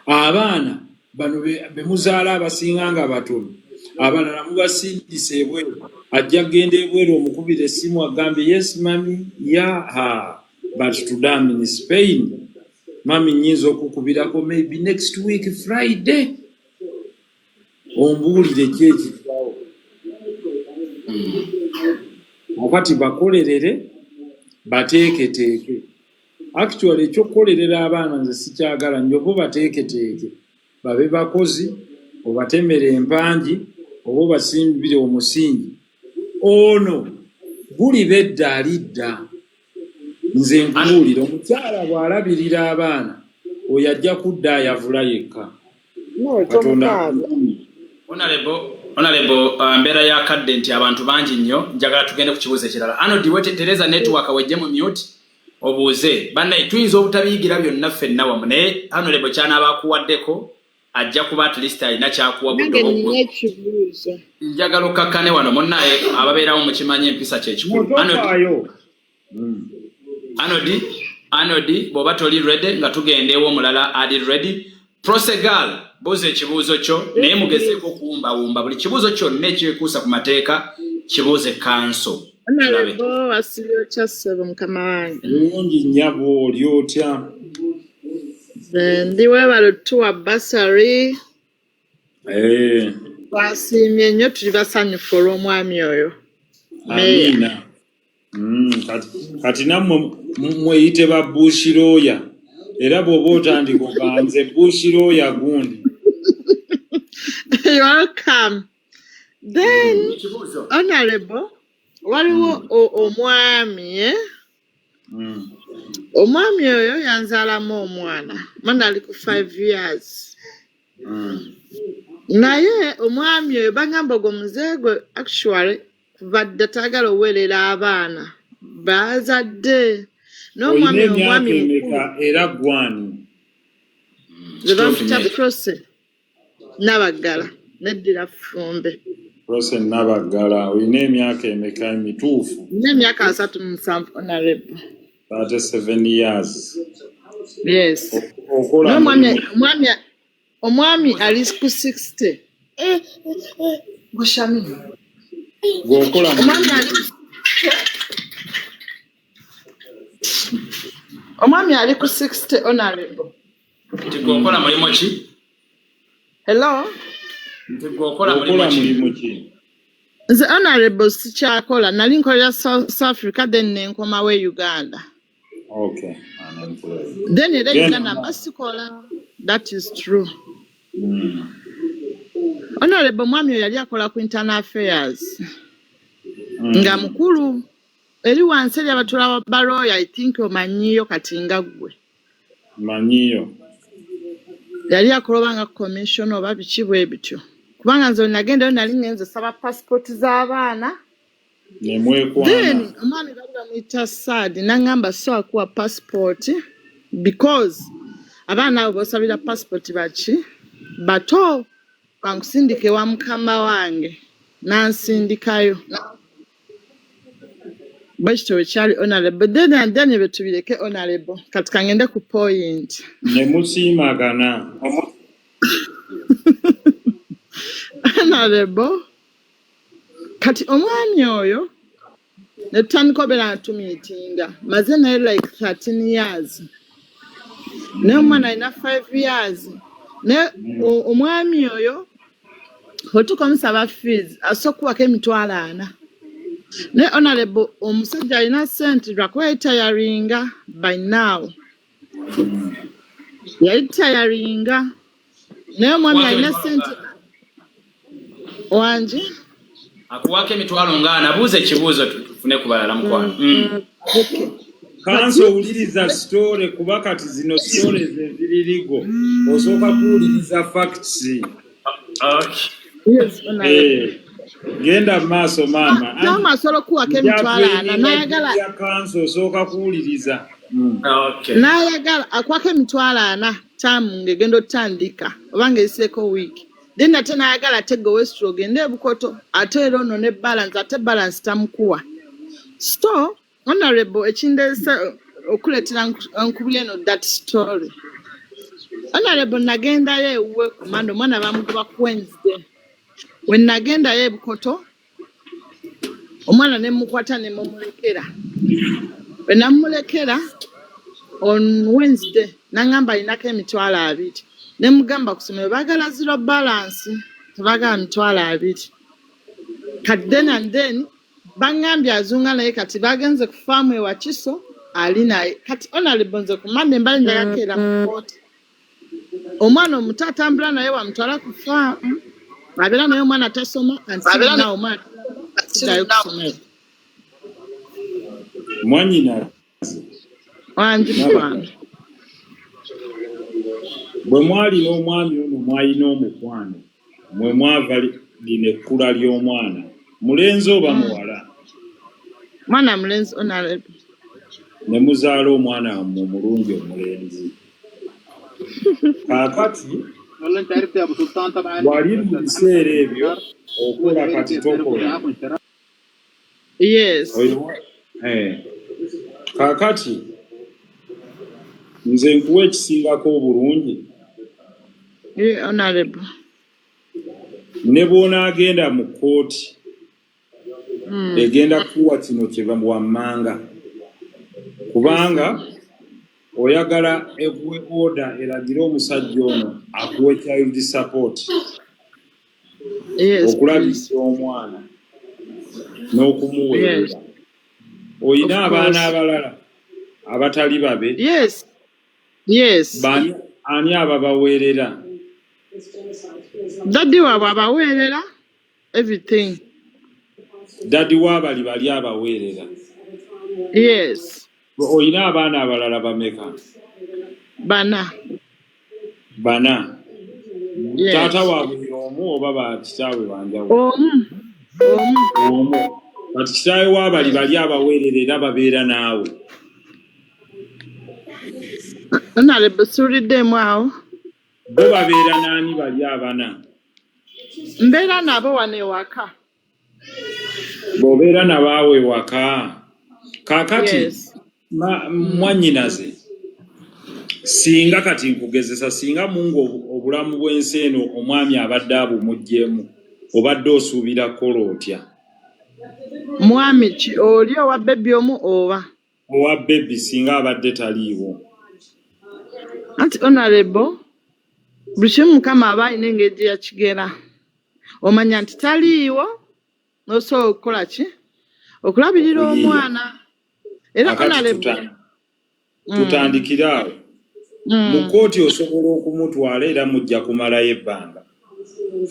Abaana bano be muzaala abasinga nga batono, abalala mubasindisa ebweru, ajja kgenda ebweru omukubira essimu agambe yes mami yaha but today I'm in Spain, mami nyinza okukubirako maybe next week Friday, ombuulire ki ekirawo. Wakati bakolerere bateeketeeke. Actually ekyokukolerera abaana nze sikyagala nnyo, bo bateeketeeke babe bakozi, obatemera empangi oba obasimbire omusingi. Ono buli bedda alidda. Nze nkubuulira omukyala bw'alabirira abaana oyo ajja kudda ayavula yekka. Honorable, mbeera ya kadde nti abantu bangi nnyo, njagala tugende ku kibuuzo ekirala. Anodi wetetereza network wejje mu mute obuuze. Bannaye tuyinza obutabiyigira byonna ffenna wamu, naye Honorable ky'anaabakuwaddeko ajja kuba at least alina kyakuwa budde. Njagala okkakkane wano munnaye ababeerawo mukimanyi empisa kyekikulu. Anodi bw'oba toli ready nga tugenda ew'omulala adi ready. Prosegal buuza ekibuuzo kyo naye mugezeeko okuwumbawumba buli kibuuzo kyonna ekyekuusa ku mateeka kibuuze kanso. Bulungi nnyabo oli otya? Ndi weebale tuwa basari. Twasiimye nnyo, tuli basanyufu olw'omwami oyo. Amiina. Kati nammwe mweyite ba bushirooya, era bw'oba otandika oganze bushirooya gundi. You're welcome. Then, Honorable, waliwo omwami, omwami oyo yanzaalamu omwana, mwana ali ku 5 years. Naye omwami oyo bagamba ogwo muzeeye gwe actually badde taagala oweerera abaana bazadde n'omwami mukulu era gwani ze bamuta Prose Nabaggala neddira Fumbe. Prose Nabaggala olina emyaka emeka emituufu? Nina emyaka 37 Honorable. 37 years. Yes. Omwami ali ku 60. Gushami. Gwokola omwami ali ku 60 Honorable. Gwokola mulimu ki? Hello? Gwokola mulimu ki? Nze Honorable sikyakola, nali nkolera South Africa then nenkomawo Uganda. Okay. Then Uganda masikola. That is true. Honorable mwami oyo yali akola ku internal affairs. Nga mukulu eri wansi eri abatula baroya, I think omanyiyo kati nga ggwe. Manyiyo. Yali akola nga commission oba biki bwe bityo. Kubanga nze nagendayo nali ngenze saba passport z'abaana. Then omwami bali bamuyita sad nangamba so akuwa passport because abaana abo bosabira passport baki bato kankusindike wa mukama wange nansindikayo bwekityo kyali Honorable. Then betubireke Honorable kati kangende ku point ne musiimagana Honorable kati omwami oyo ne tutandika obeera atumiitinga maze naye like 13 years naye omwana alina 5 years naye omwami oyo otuuka omusaba fees asobola okuwako emitwalo 4 naye honorable omusajja alina ssente lwakuba yayitayaringa by now yayitayaringa naye omwami alina ssente wangi akuwako emitwalo nga anabuuza ekibuuzo tufune ku balala mukwano. Kanso owuliriza story kuba kati zino stories eziririgo osooka kuwuliriza facts. Yes, Genda maaso maama. Tama solo kuwako emitwalo 4 nayagala kanso osooka kuwuliriza. Nayagala akwako emitwalo 4 tamu ngegenda otandika obanga eyiseeko wiiki then ate nayagala ate gowesitula ogende ebukoto ate era ono ne balance ate balance tamukuwa so honorable ekindeesa okuleetera nkubuli eno that story honorable nagendayo ewuwe kumanda omwana bamugoba ku Wednesday we nagendayo ebukoto omwana ne mukwata ne mumulekera we namulekera on Wednesday nangamba alinako emitwalo 2 ne mugamba ku ssomero baagala zero balance tebaagala mitwalo 2 kati then bangambye azunga naye kati bagenze ku faamu ewa Kiso ali naye kati honorable nze kumande mbali njagakeera mu kooti omwana omuto atambula naye wamutwala ku faamu abeera naye omwana atasoma antiina omwana sidayo ku ssomero Mwanyina wangi mukwano bwe mwalina omwami ono mwalina omukwano mwe mwava lino ekkula ly'omwana mulenzi oba muwala mwana mulenzi honorable ne muzaala omwana wammwe omulungi omulenzi kaakati wali mu biseera ebyo okola kati tokola yes kaakati nze nkuwa ekisingako obulungi honorable ne bw'onaagenda mu kooti egenda kuwa kino kye bawammanga kubanga oyagala eguwe order eragire omusajja ono akuwe child support okulabisa omwana n'okumuweerera oyina abaana abalala abatali babe ani ababaweerera daddi waabwe abaweerera everything daddi waabali bali abaweerera oyina abaana abalala bameka bana taata waabwe omu oba bakitaawe banjawulo omu kati kitaawe waabali bali abaweerera era babeera naawe suuliddemu awo bo babeera naani bali abana mbeera nabo wano ewaka bw'obeera nabaawe ewaka kaakati mwannyinaze singa kati nkugezesa singa mungu obulamu bw'ensi eno omwami abadde abumuggyemu obadde osuubira kukola otya mwami ki oli owa bebi omu oba owa bebi singa abadde taliiwo anti honorable buli kimu mukama aba alina engeri gye yakigera omanya nti taliiwo nosobola okukola ki okulabirira omwana era honorable tutandikira awo mu kooti osobola okumutwala era mujja kumalayo ebbanga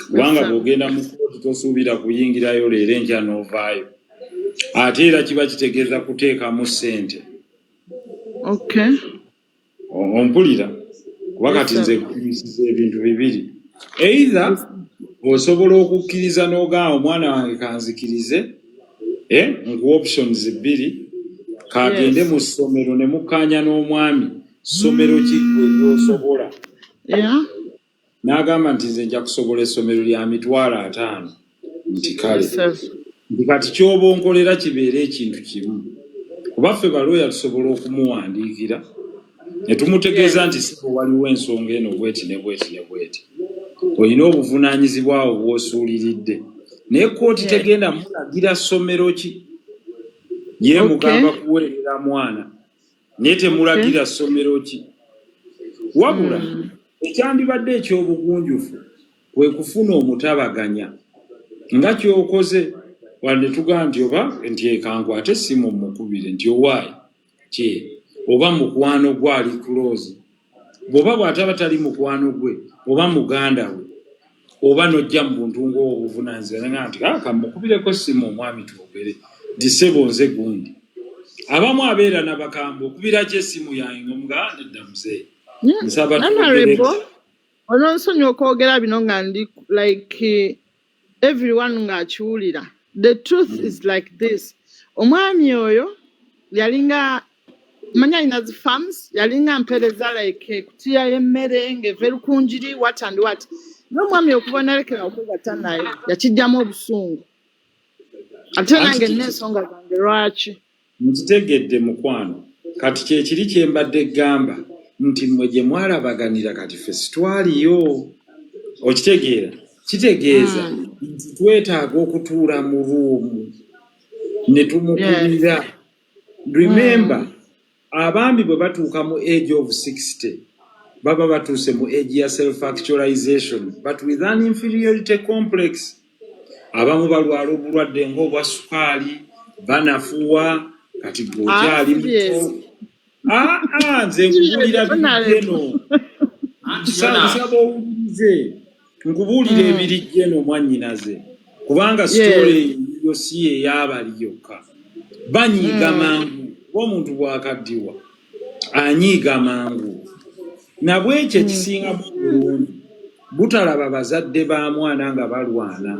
kubanga bw'ogenda mu kooti tosuubira kuyingirayo leero enkya n'ovaayo ate era kiba kitegeeza kuteekamu ssente ompulira kuba kati nze nkunyisiza ebintu bibiri either osobola okukkiriza n'ogamba omwana wange kanzikirize nkuwa options 2 kagende mu ssomero ne mukkaanya n'omwami ssomero ki gwe n'agamba nti nze nja kusobola essomero lya mitwalo 5 nti kale nti kati ky'oba onkolera kibeere ekintu kimu kuba ffe balooya tusobola okumuwandiikira ne tumutegeeza nti si bwe waliwo ensonga eno bweti ne bweti ne bweti olina obuvunaanyizibwa awo bw'osuuliridde naye kooti tegenda mulagira ssomero ki ye Okay. mugamba kuweerera mwana naye temulagira ssomero ki wabula ekyandibadde ekyobugunjufu kwe kufuna omutabaganya nga kyokoze wadde tugaa nti oba nti ekankwate essimu mukubire nti owaayi kye oba mukwano gwe ali close bw'oba bw'ataba tali mukwano gwe oba muganda we oba nojja mu buntu ng'obuvunaanyizibwa nga nti kamukubireko essimu omwami twogere nti ssebo nze gundi abamu abeera nabakamba okubirako essimu yange ng'omugamba nedda muzeeyi nsaba Honorable, olw'ensonyi okwogera bino nga ndi like everyone ng'akiwulira. The truth is like this. Omwami oyo yalinga manya alina zi farms yalinga mpereza like kutiya y'emmere ng'eva erukunjiri what and what. N'omwami okubonalekera okwegatta naye yakijjamu obusungu. Ate nange nina ensonga zange lwaki. nkitegedde mukwano kati kyekiri kye mbadde gamba nti mmwe gye mwalabaganira kati ffe sitwaliyo okitegeera kitegeeza nti twetaaga okutuula mu ruumu ne tumukubira remember abambi bwe batuuka mu age of 60 baba batuuse mu age ya self actualization but with an inferiority complex abamu balwala obulwadde ng'obwa sukaali banafuwa kati gwokyali muto nze nkubuulira birijjeno nsaba owulirize nkubuulira ebirijjeno mwannyinaze kubanga sitole yo si ey'abali yokka banyiiga mangu omuntu bw'akaddiwa anyiiga mangu nabwekyo ekisingamu bulungi butalaba bazadde ba mwana nga balwana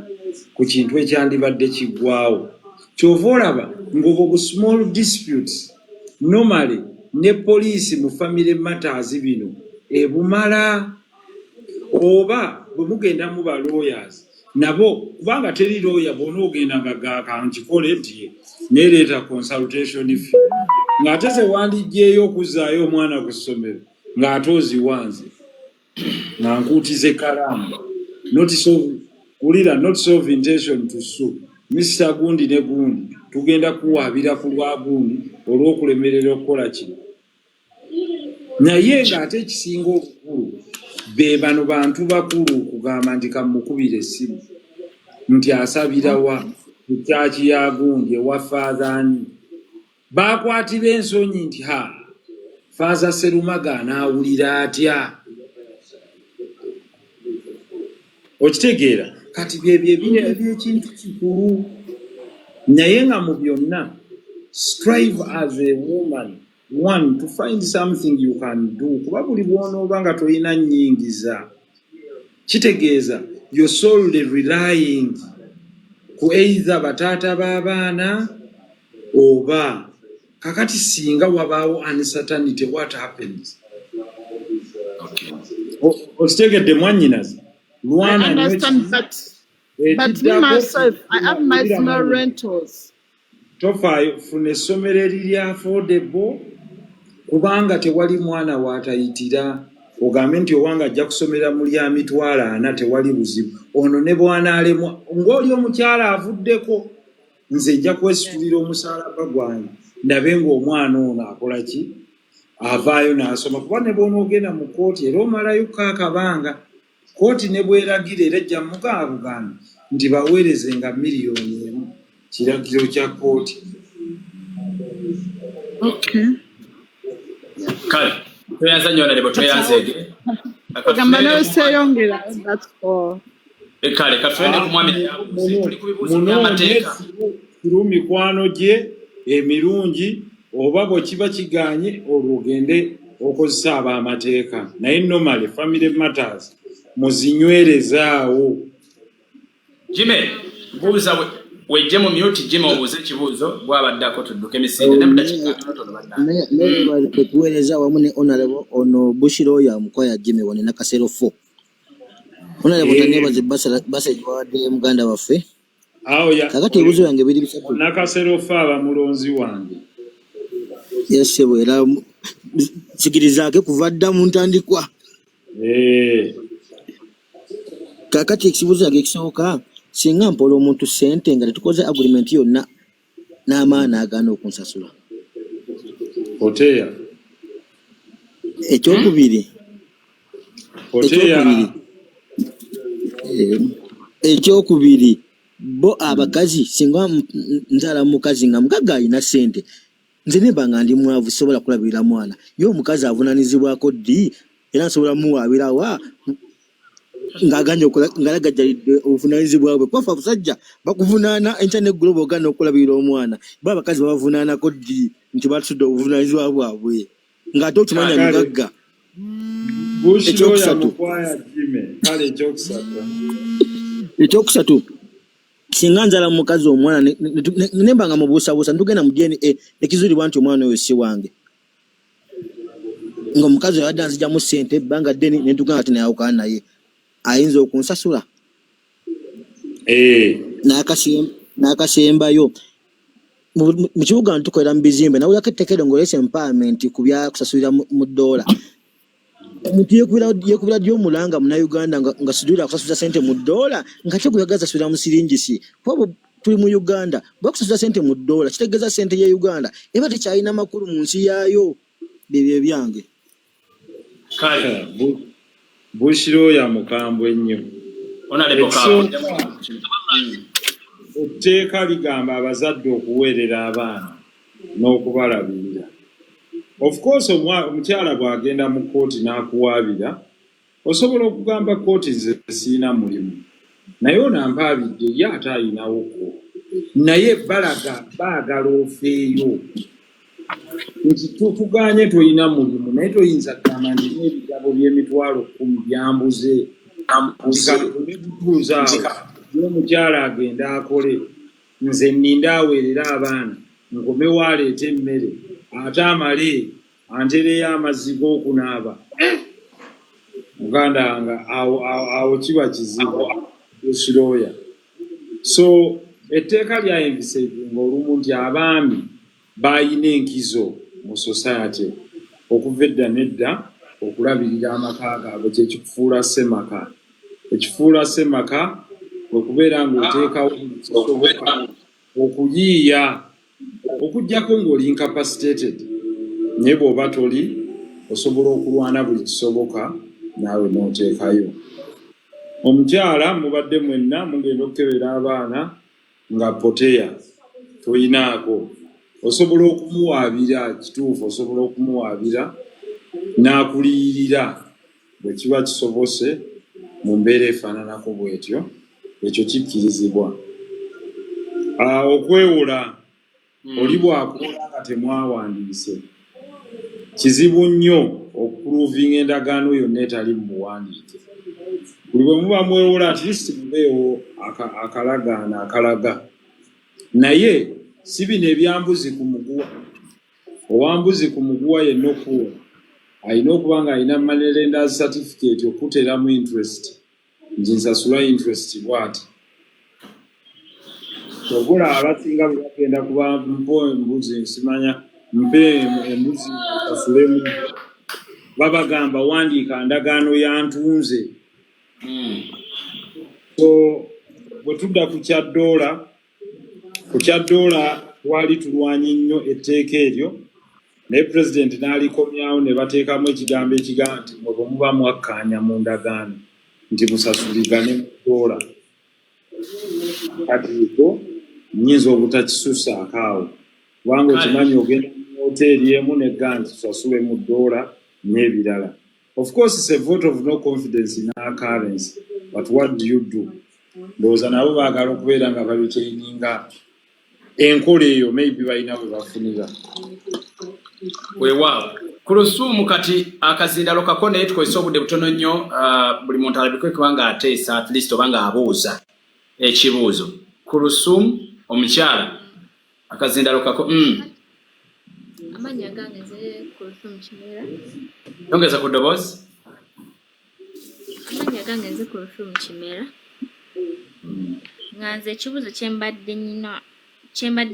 ku kintu ekyandibadde kiggwawo kyova olaba ng'obwo bu small disputes normally ne poliisi mu family matters bino ebumala oba bwe mugenda mu ba lawyers nabo kubanga teri lawyer bw'ona ogenda nga gakankikole nti neereeta consultation fee ng'ate ze wandiggyeyo okuzzaayo omwana ku ssomero ng'ate oziwanze nga nkuutize kalamba not of intention to sue Mr. Gundi ne Gundi tugenda kuwaabira ku lwa Gundi olw'okulemerera okukola kino naye ng'ate ekisinga obukulu be bano bantu bakulu kugamba nti kamukubira essimu nti asabira wa ku kyaki ya Gundi ewa faadhaani baakwatira ensonyi nti faaza Serumaga anaawulira atya okitegeera kati byebyo eby'ekintu kikulu naye nga mu byonna strive as a woman one to find something you can do kuba buli bw'onooba nga tolina nnyingiza kitegeeza you're solely relying ku either bataata b'abaana oba kakati singa wabaawo uncertainty what happens okitegedde mwannyinaze I understand but me myself I have my small rentals. Tofaayo funa essomero eriri affordable kubanga tewali mwana waatayitira ogambe nti owanga ajja kusomera mu lya 40 tewali buzibu ono ne bwanaalemwa ng'oli omukyala avuddeko nze nja kwesitulira omusaalaba gwange ndabe ng'omwana ono akola ki avaayo n'asoma kuba ne bw'onoogenda mu kooti era omalayokko akabanga kooti ne bweragira era ejja mugaabugambe nti baweereze nga $1,000,000 kiragiro kya kooti. Kale tweyanza nnyo nalebo tweyanzeege Gamba nawe seeyongera that's all. kale katwende ku mwami tuli ku bibuuzo by'amateeka kiri mikwano gye emirungi oba bwe kiba kiganye olwo ogende okozesa ab'amateeka naye normally family matters muzinywerezaawo. Jime buuza wejje mu mute Jime obuuze ekibuuzo bwabaddako tudduka emisinde ne mudakiika tono badda naye kuweereza wamu ne honorable ono bushiro ya mukwaya Jime wone na kasero 4 honorable tanebaze basa jwadde muganda waffe awo ya kakati ebibuuzo yange biri bisatu na kasero 4 abamulonzi wange yesebo era sikirizaake kuva dda mu ntandikwa kakati ekibuuzo yange ekisooka singa mpola omuntu ssente nga tetukoze agreement yonna n'amaana agaana okunsasula. Oteya. Ekyokubiri bo abakazi singa nzala mukazi nga mugaga alina ssente nze nemba nga ndi mwavu sobola kulabirira mwana ye omukazi avunanyizibwako ddi era nsobola muwaabirawa ng'aganye ng'alagajjalidde obuvunanyizibwa bwe kwafa abasajja bakuvunaana enkya n'eggulu b'ogaana okulabirira omwana bo abakazi babavunaanako ddi nti batudde obuvunanyizibwa bwabwe ng'ate okimanya mugagga. Ekyokusatu singa nzala mukazi omwana nemba nga mubuusabuusa ntugenda mu DNA nekizuulibwa nti omwana oyo si wange ng'omukazi oyo adda nzigyamu ssente ebbanga ddene nentugamba ati nayawukana naye ayinza okunsasula. N'akasembayo mu kibuga ntukolera mu bizimbe nawulako etteekero ng'olesa empowerment ku byakusasulira mu ddoola. Omuntu yeekubira ddi omulanga munnayuganda nga Zuulah akusasuza ssente mu ddoola nga kyekuyagaza asulira mu siringisi kuba tuli mu Uganda bakusasuza ssente mu ddoola kitegeeza ssente ye Uganda eba tekyalina makulu mu nsi yaayo. Bebyo ebyange. Kale Bushiro ya mukambwe nnyo. Etteeka ligamba abazadde okuweerera abaana n'okubalabirira. Of course omukyala bw'agenda mu kooti n'akuwaabira osobola okugamba kooti nze siina mulimu naye onampaabidde ye ate ayinawoko naye baagala ofeeyo nti tugaanye toyina mulimu naye toyinza kugamba nti n'ebitabo by'emitwalo 10 byambuze nebutuuza awo omukyala agenda akole nze nninda aweerera abaana nkomewo aleeta emmere ate amale antereyo amazzi g'okunaaba muganda wange awo kiba kizibu ekirooya. So etteeka lyayinvisa ng'olumu nti abaami bayina enkizo mu society okuva edda n'edda okulabirira amaka gaabwe kyekikufuula ssemaka. Ekifuula ssemaka bwe kubeera ng'oteekawo kisoboka okuyiiya okuggyako ng'oli incapacitated naye bw'oba toli osobola okulwana buli kisoboka naawe n'oteekayo. Omukyala mubadde mwenna mugenda okukebera abaana nga poteya toyinaako osobola okumuwaabira kituufu osobola okumuwaabira n'akuliyirira bwe kiba kisobose mu mbeera efaananako bw'etyo ekyo kikkirizibwa. Okwewola oli bw'akola nga temwawandiise kizibu nnyo okupuluvinga endagaano yonna etali mu buwandiike. Buli bwe muba mwewola at least mubeewo akalagaana akalaga naye si bino ebyambuzi ku muguwa. Owambuzi ku muguwa yenna okuwa alina okuba nga alina money lenders certificate okuteeramu interest nti nsasula interest bw'ati. Ogola abasinga bwe bagenda kuba mpo embuzi nsimanya mpe embuzi kasulemu babagamba wandiika ndagaano ya ntunze. So bwe tudda ku kyaddoola twali tulwanye nnyo etteeka eryo naye pulezidenti n'alikomyawo ne bateekamu ekigambo ekigaa nti mwe bwe muba mwakkaanya mu ndagaano nti musasuligane mu ddoola kati ekyo nnyinza obutakisusaako awo kubanga okimanyi ogenda mu hoteeri emu negga nti tusasule mu ddoola n'ebirala. Of course it's a vote of no confidence in our currency but what do you do? Ndowooza nabo baagala okubeera nga babiteininga enkola eyo maybe balina bwe bafunira. Weewaawo ku lusuumu kati akazindalo kako naye tukozesa obudde butono nnyo buli muntu alabikwe kubanga ateesa at least obanga abuuza ekibuuzo ku lusuumu omukyala akazindalo kako amanya gange nze ku lusuumu Kimera yongeza ku ddoboozi amanya gange nze ku lusuumu Kimera nga nze ekibuuzo kyembadde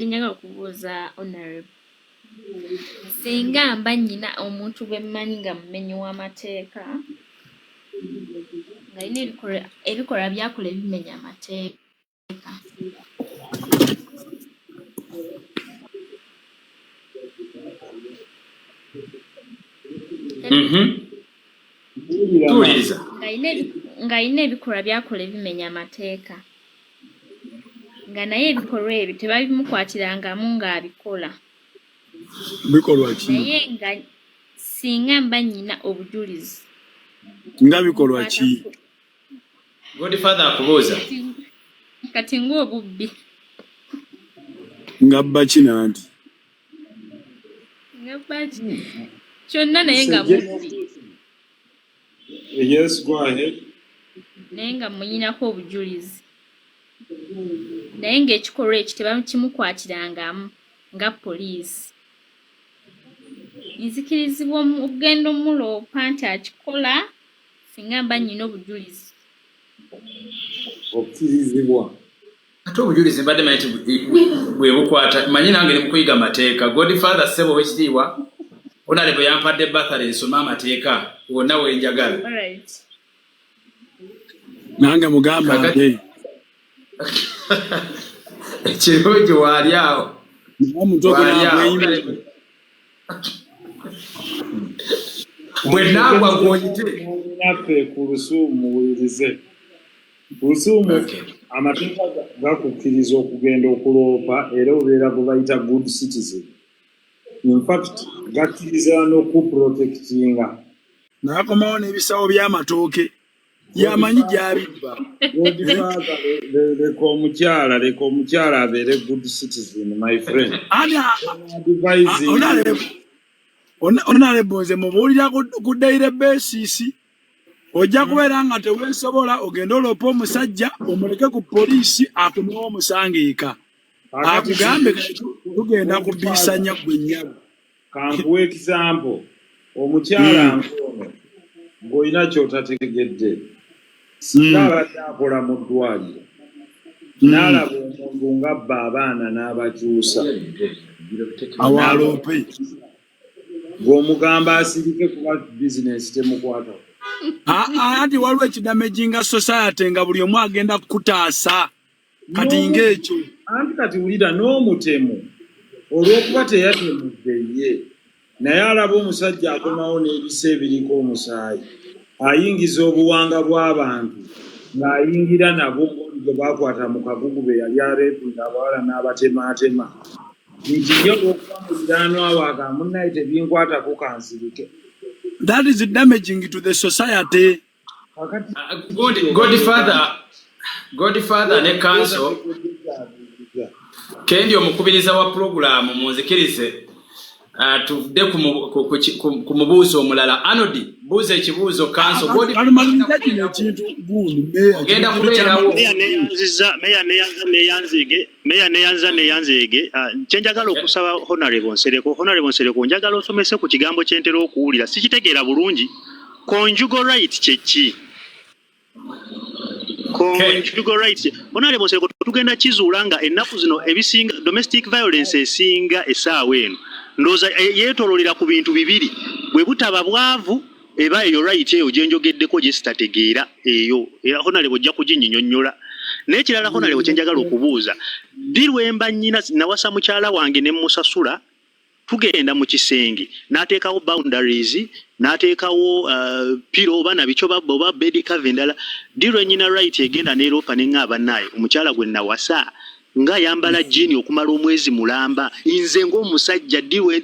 njagala okubuuza honorable singa mba nnyina omuntu gwe mmanyi nga mumenyi w'amateeka nga alina ebikolwa byakola ebimenya amateeka Tuwuliriza. Nga alina ebikolwa byakola ebimenya amateeka. Nga naye ebikolwa ebyo tebabimukwatiranga ng'abikola. Bikolwa ki? Naye nga singa mba nnyina obujulizi. Nga bikolwa ki? Godfather akubuuza. Kati ng'obubbi. Nga bba ki nanti? Nga bba ki? Kyonna naye nga bubbi. Yes, go ahead. Naye nga muyinako obujulizi. Naye ng'ekikolwa ekyo tebakimukwatiranga nga poliisi. Nzikirizibwa okugenda omuloopa nti akikola singa mba nnyina obujulizi. Okkirizibwa. Ate obujulizi mbadde manyi nti bwe bukwata manyi nange ne mukuyiga amateeka. Godfather ssebo w'ekitiibwa Honorable yampadde bathale nsoma amateeka wonna wenjagala. Nange mugamba ate. Ekirungi waali awo. Bwe naagwa gw'oyite. Naffe ku Lusuumu muwulirize. Ku Lusuumu amateeka gakukkiriza okugenda okuloopa era obeera gwe bayita good citizen. In fact, gakkiriza n'okuprotectinga. N'akomawo n'ebisawo by'amatooke. Yamanyi gy'abibba. Leka omukyala abeere good citizen, my friend. Honorable nze mubuulira ku daily basis. Ojja kubeera nga teweesobola ogenda oloopa omusajja omuleke ku poliisi akomewo omusange eka. Akugambe tugenda kubisanya gwe nnyabo. Kankuwa example. Omukyala nkoono ng'olina ky'otategedde. Singa abadde akola mu ddwaliro n'alaba omuntu ng'abba abaana n'abakyusa awaloope ng'omugamba asirike kuba bizinensi temukwatawo. Anti waliwo ekidamaginga society nga buli omu agenda kutaasa kati ng'ekyo. Anti kati wulira n'omutemu olw'okuba teyatemudde ye naye alaba omusajja akomawo n'ebisa ebiriko omusaayi ayingiza obuwanga bw'abantu ng'ayingira nabo gwe baakwata mu kagugu be yali areepunga abawala n'abatemaatema nti ye okuba muliraanwa waaga munnaye tebinkwatako kansirike. That is damaging to the society. Godfather ne council kendi omukubiriza wa program munzikirize tuvudde ku mubuuzo omulala. Anodi buuza ekibuuzo council ogenda kubeerawo. Meya neyanzege kyenjagala okusaba Honorable Nsereko njagala osomese ku kigambo kyentera okuwulira sikitegeera bulungi. Conjugal right kyeki? Conjugal right. Honorable Nsereko tugenda kizuula nga ennaku zino ebisinga domestic violence esinga essaawa eno ndowooza yeetoololera ku bintu bibiri. Bwe butaba bwavu eba eyo right eyo gye njogeddeko gye sitategeera eyo era Honorable ojja kuginnyonnyola. N'ekirala Honorable kye njagala okubuuza dirwemba nnyina nawasa mukyala wange ne musasula tugenda mu kisenge n'ateekawo boundaries n'ateekawo piro oba nabikyo oba bed cover endala dirwe nnyina right egenda n'eropa n'eŋŋaaba naye omukyala gwe nawasa ng'ayambala jini okumala omwezi mulamba nze ng'omusajja dirwe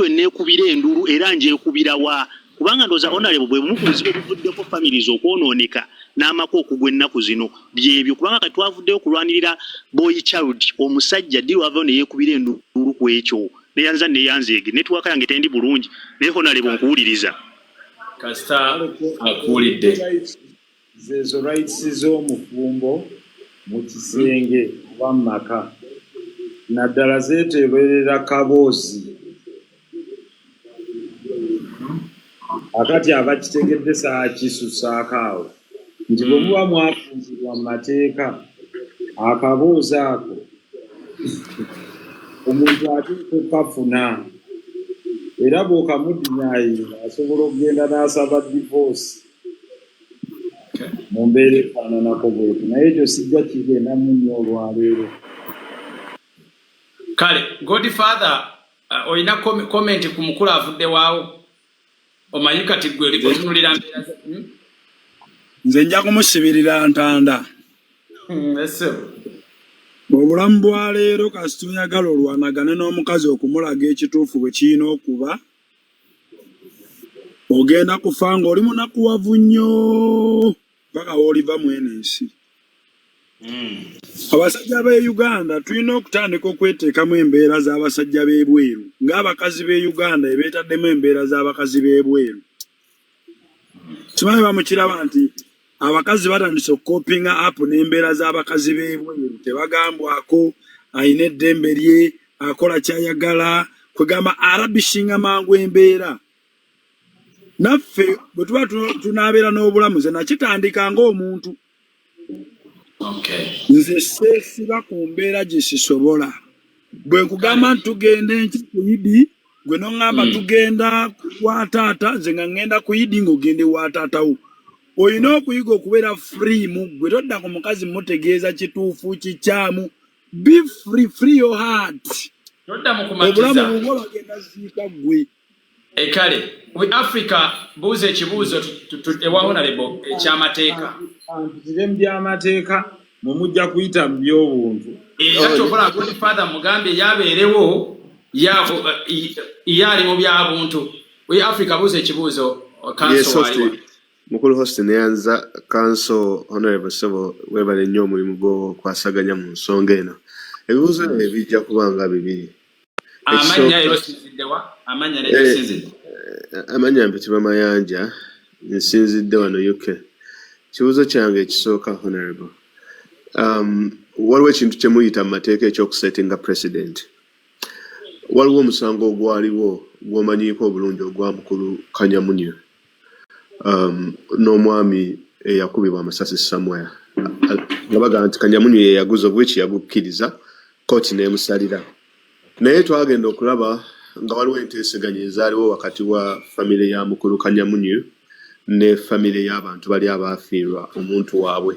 neekubira endulu era njeekubira wa kubanga ndowooza Honorable bwe bumu ku buzibu obuvuddeko families okwonooneka n'amaka okugwa ennaku zino byebyo kubanga kati twavuddeyo okulwanirira boy child omusajja dirwe avayo ne yeekubira endulu ku ekyo neyanzeege netiwaka yange tendi bulungi naye Honorable nkuwuliriza. Kasita akuwulidde. Zezo rights z'omufumbo mu kisenge oba mu maka naddala zeeteberera kaboozi. Akati abakitegedde saakisusaako awo nti bwe muba mwafunzirwa mu mateeka akaboozi ako omuntu ateeka okukafuna era bw'okamudinyaayinga asobola okugenda n'asaba divorce mu mbeera efaananako bwetyo naye ekyo sijja kigendamu nnyo olwaleero. Kale Godfather olina comment ku mukulu avudde waawo? omanyi kati gwe oli kutunulira mbeera nze nja kumusibirira ntanda. ese Obulamu bwa leero kasita oyagala olwanagane n'omukazi okumulaga ekituufu bwe kirina okuba, ogenda kufa ng'oli munakuwavu nnyo paka w'oliva mweno ensi. Abasajja b'e Uganda tulina okutandika okweteekamu embeera z'abasajja b'ebweru ng'abakazi b'e Uganda ebeetaddemu embeera z'abakazi b'ebweru. Kimanyi bamukiraba nti abakazi batandise okukopinga apu n'embeera z'abakazi b'ebweru, tebagambwako, ayina eddembe lye, akola kyayagala, kwegamba arabishinga mangu embeera. Naffe bwe tuba tunaabeera n'obulamu nze nakitandika ng'omuntu. Nze seesiba ku mbeera gye sisobola. Bwe nkugamba nti tugenda enki ku Idi, gwe n'oŋŋamba tugenda wa taata, nze nga ŋŋenda ku Idi ng'ogende wa taatawo. Oyina okuyiga okubeera free mu gwe, todda ku mukazi mutegeeza kituufu kikyamu. Be free, free your heart. todda mu kumatiza. Obulamu bw'oba bagenda ziika gwe. Kale we Africa buuza ekibuuzo ewawonalebo ekyamateeka. Mpitire mu by'amateeka mwe mujja kuyita mu by'obuntu. Era kyokola good father mugambye yabeerewo yaali mu byabuntu. We Africa buuza ekibuuzo council waliwo. Mukulu host neyanza council honorable Sebo webale nnyo omulimu gw'okwasaganya mu nsonga eno. Ebibuuzo ebijja kubanga bibiri. Amanya erosinziddewa? Amanya nerosinzidde? Amanya mpitibwa Mayanja, nsinzidde wano UK. Kibuuzo kyange ekisooka honorable. Waliwo ekintu kye muyita mu mateeka ekyokusettinga president. Waliwo omusango ogwaliwo gw'omanyiiko obulungi ogwa mukulu Kanyamunyu. N'omwami eyakubibwa amasasi Samuel. Nga bagamba nti Kanyamunyu ye yaguza obweki yagukkiriza, Kooti n'emusalira. Naye twagenda okulaba nga waliwo enteeseganya ezaaliwo wakati wa famire ya mukulu Kanyamunyu ne famire y'abantu bali abaafiirwa omuntu waabwe.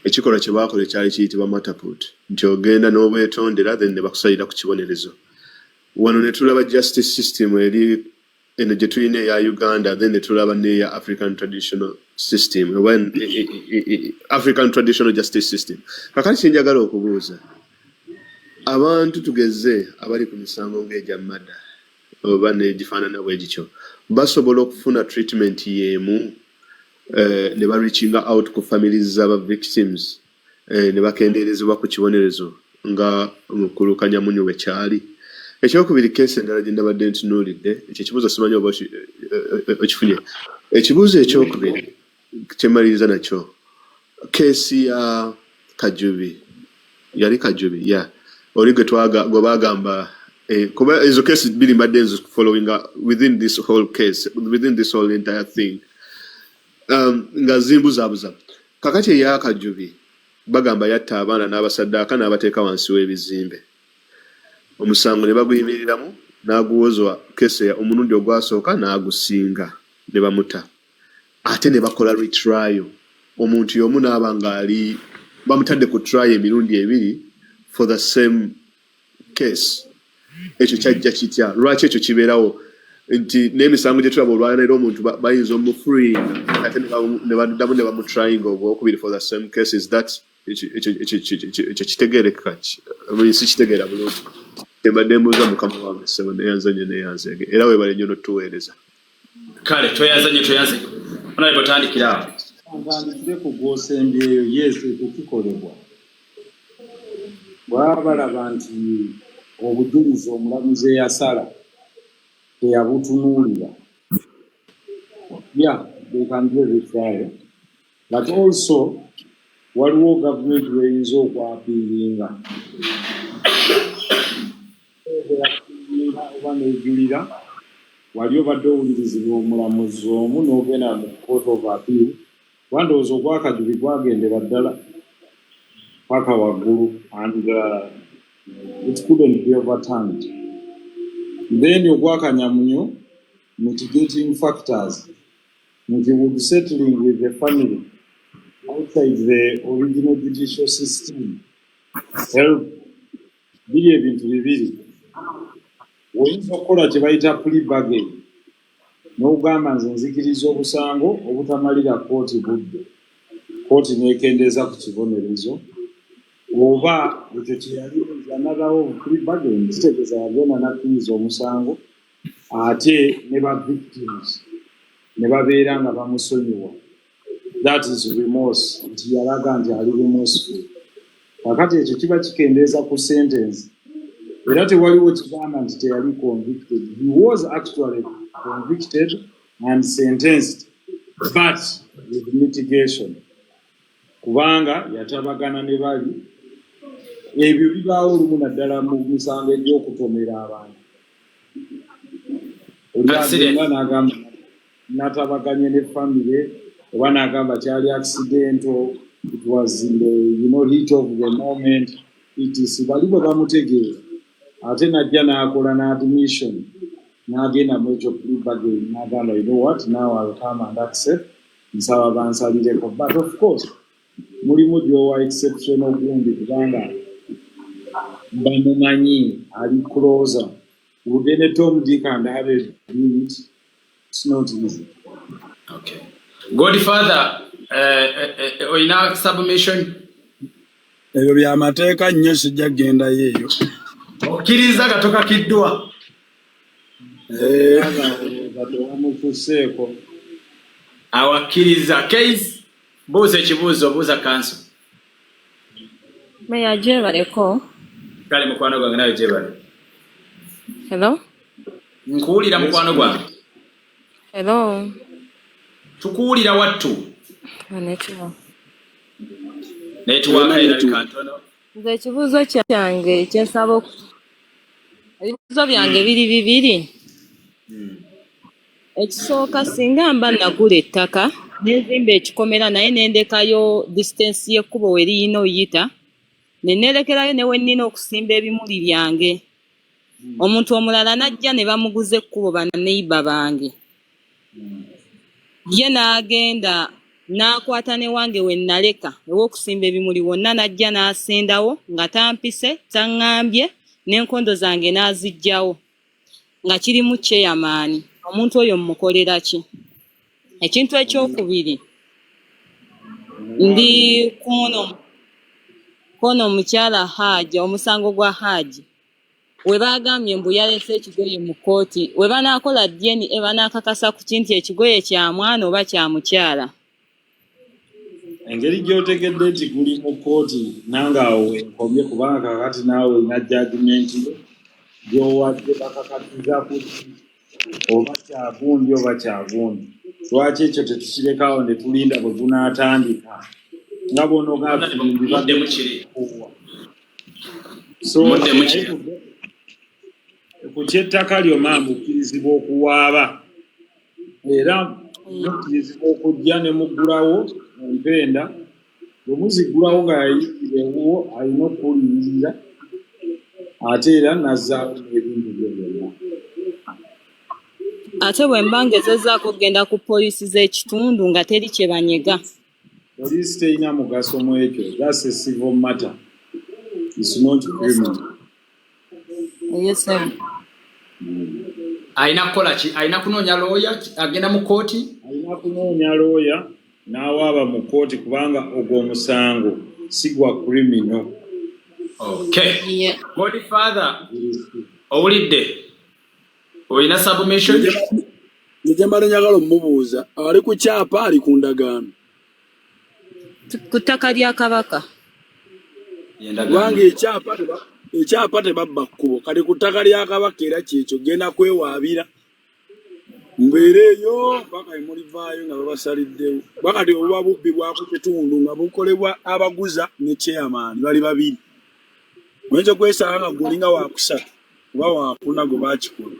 Ekikolwa kye baakola kyali kiyitibwa mataput, nti ogenda n'obwetondera then ne bakusalira ku kibonerezo. Wano ne tulaba justice system eri eno gye tulina eya Uganda, then ne tulaba n'eya African traditional system, African traditional justice system. Kakati kye njagala okubuuza, abantu tugeze abali ku misango ng'egya mada oba n'egifaanana bwe gityo basobola okufuna treatment y'emu ne ba reaching out ku families z'aba victims ne bakendeerezebwa ku kibonerezo nga mukulu Kanyamunyu bwe kyali. Ekyokubiri keesi endala gye ndabadde ntunuulidde, ekyo ekibuuzo simanyi oba okifunye. Ekibuuzo ekyokubiri kyemaliriza nakyo, keesi ya Kajubi, yali Kajubi, yeah. Oli gwe bagamba kuba ezo keesi bbiri mbadde nzo following within this whole case, within this whole entire thing, nga zimbuzabuza. Kakati eya Kajubi bagamba yatta abaana n'abasaddaaka n'abateeka wansi w'ebizimbe. Omusango ne baguyimiriramu n'aguwozwa keesi ya omulundi ogwasooka n'agusinga ne bamuta. Ate ne bakola retrial. Omuntu y'omu n'aba ng'ali bamutadde ku trial emirundi ebiri for the same case. Ekyo kyajja kitya? Lwaki ekyo kibeerawo? Nti n'emisango gye tulaba olwaleero omuntu bayinza omufree ate ne baddamu ne bamutrying ogwokubiri for the same cases. That ekyo kitegeereka si kitegeera bulungi. Tembadde mbuuza mukama wange Sebo neyanza nnyo neyanzege era weebale nnyo n'otuweereza. Kale tweyanza nnyo tweyanze. Onaye batandikira awo. Ntandikire ku gw'osembyeyo yesu tekikolebwa. Bw'aba balaba nti obujulizi omulamuzi eyasala teyabutunuulira. Yeah, they can do a retrial. But also, waliwo gavumenti lweyinza okwapiiringa. Oba n'ejulira, wali obadde owulirizibwa omulamuzi omu n'ogenda mu Court of Appeal, wandowooza ogw'Akajubi gwagendera ddala paka waggulu, and it couldn't be overturned. Then ogw'Akanyamunyu, mitigating factors, nti would settling with the family outside the original judicial system help. Biri ebintu bibiri. Oyinza okukola kye bayita plea bargain n'ogamba nze nzikiriza obusango obutamalira kooti budde, kooti n'ekendeeza ku kibonerezo, oba ekyo kyeyali another free bargain, kitegeeza yagenda n'akkiriza omusango ate ne ba victims ne babeera nga bamusonyiwa. That is remorse, nti yalaga nti ali remorseful. Kakati ekyo kiba kikendeeza ku sentence, era tewaliwo kigamba nti teyali convicted. He was actually convicted and sentenced, but with mitigation, kubanga yatabagana ne bali. Ebyo bibaawo olumu naddala mu misango egy'okutomera abantu. Oliagenda n'agamba natabaganye ne family, oba n'agamba kyali accidental, it was in the heat of the moment, bali bwe bamutegeera ate najja n'akola n'admission n'agenda mu ekyo plea bargain n'agamba what, now I'll come and accept, nsaba bansalireko. But of course mulimu gy'owa exception ogundi kubanga bamumanyi ali closer. Would any Tom, Dick and Harry do it? It's not easy. Okay. Godfather, oyina submission? Ebyo by'amateeka nnyo sijja kgenda yeeyo. Okkiriza katoka kiddwa. Bamufuseeko. Awakkiriza. Case, buuza ekibuuzo, buuza kanso. Meya gyebaleko. Kale mukwano gwange nawe gyebale. Hello? Nkuwulira mukwano gwange. Hello? Tukuwulira wattu. Network. Network erabika ntono. Nze ekibuuzo kyange kyensaba ebibuuzo byange biri bibiri. Ekisooka singa mba nagula ettaka n'enzimba ekikomera naye n'endekayo distance y'ekkubo we liyina oyita, ne neerekerayo ne we nnina okusimba ebimuli byange. Omuntu omulala najja ne bamuguza ekkubo banneiba bange. Ye n'agenda n'akwata ne wange we naleka ew'okusimba ebimuli wonna najja n'asendawo nga tampise, taŋŋambye, n'enkondo zange n'aziggyawo nga kirimu chairman. Omuntu oyo mmukolera ki? Ekintu ekyokubiri, ndi kono omukyala Hajja, omusango gwa Hajji we bagambye mbu yalese ekigoye mu kooti, we banaakola DNA banaakakasa ku kinti ekigoye kya mwana oba kya mukyala. Engeri gy'otegedde nti guli mu kooti nange awo enkomye, kubanga kakati naawe olina judgment gy'owadde bakakatiza ku oba kyagundi oba kyagundi. Lwaki ekyo tetukirekawo ne tulinda bwe gunaatandika nga bonogaakuwa. So ku kyettaka lyo maama okkirizibwa okuwaaba, era okkirizibwa okujja ne muggulawo empenda. Bwe muzigulawo nga yayikirewo alina okuwulirira ate era nazzaawo n'ebintu byo byonna. Ate bwe mba ngezezzaako okgenda ku poliisi z'ekitundu nga teri kye banyega. Poliisi terina mugaso mu ekyo. That's a civil matter. It's not criminal. Yes, sir. Alina kukola ki? Alina kunoonya lawyer agenda mu kooti? Alina kunoonya lawyer n'awaaba mu kooti kubanga ogwo omusango si gwa criminal. Okay. Yeah. Godfather, owulidde? Olina submission? Nze mbadde njagala omubuuza, ali ku kyapa ali ku ndagaano? Ku ttaka lya Kabaka. Kubanga ekyapa tebabba kkubo, kati ku ttaka lya Kabaka era kyekyo genda kwewaabira. Mbeereeyo mpaka emulivaayo nga babasaliddewo. Bakati obuba bubbi bwa ku kitundu nga bukolebwa abaguza ne chairman bali babiri. Oyinza okwesanga nga gwolinga waakusatu oba waakuna gwe baakikola.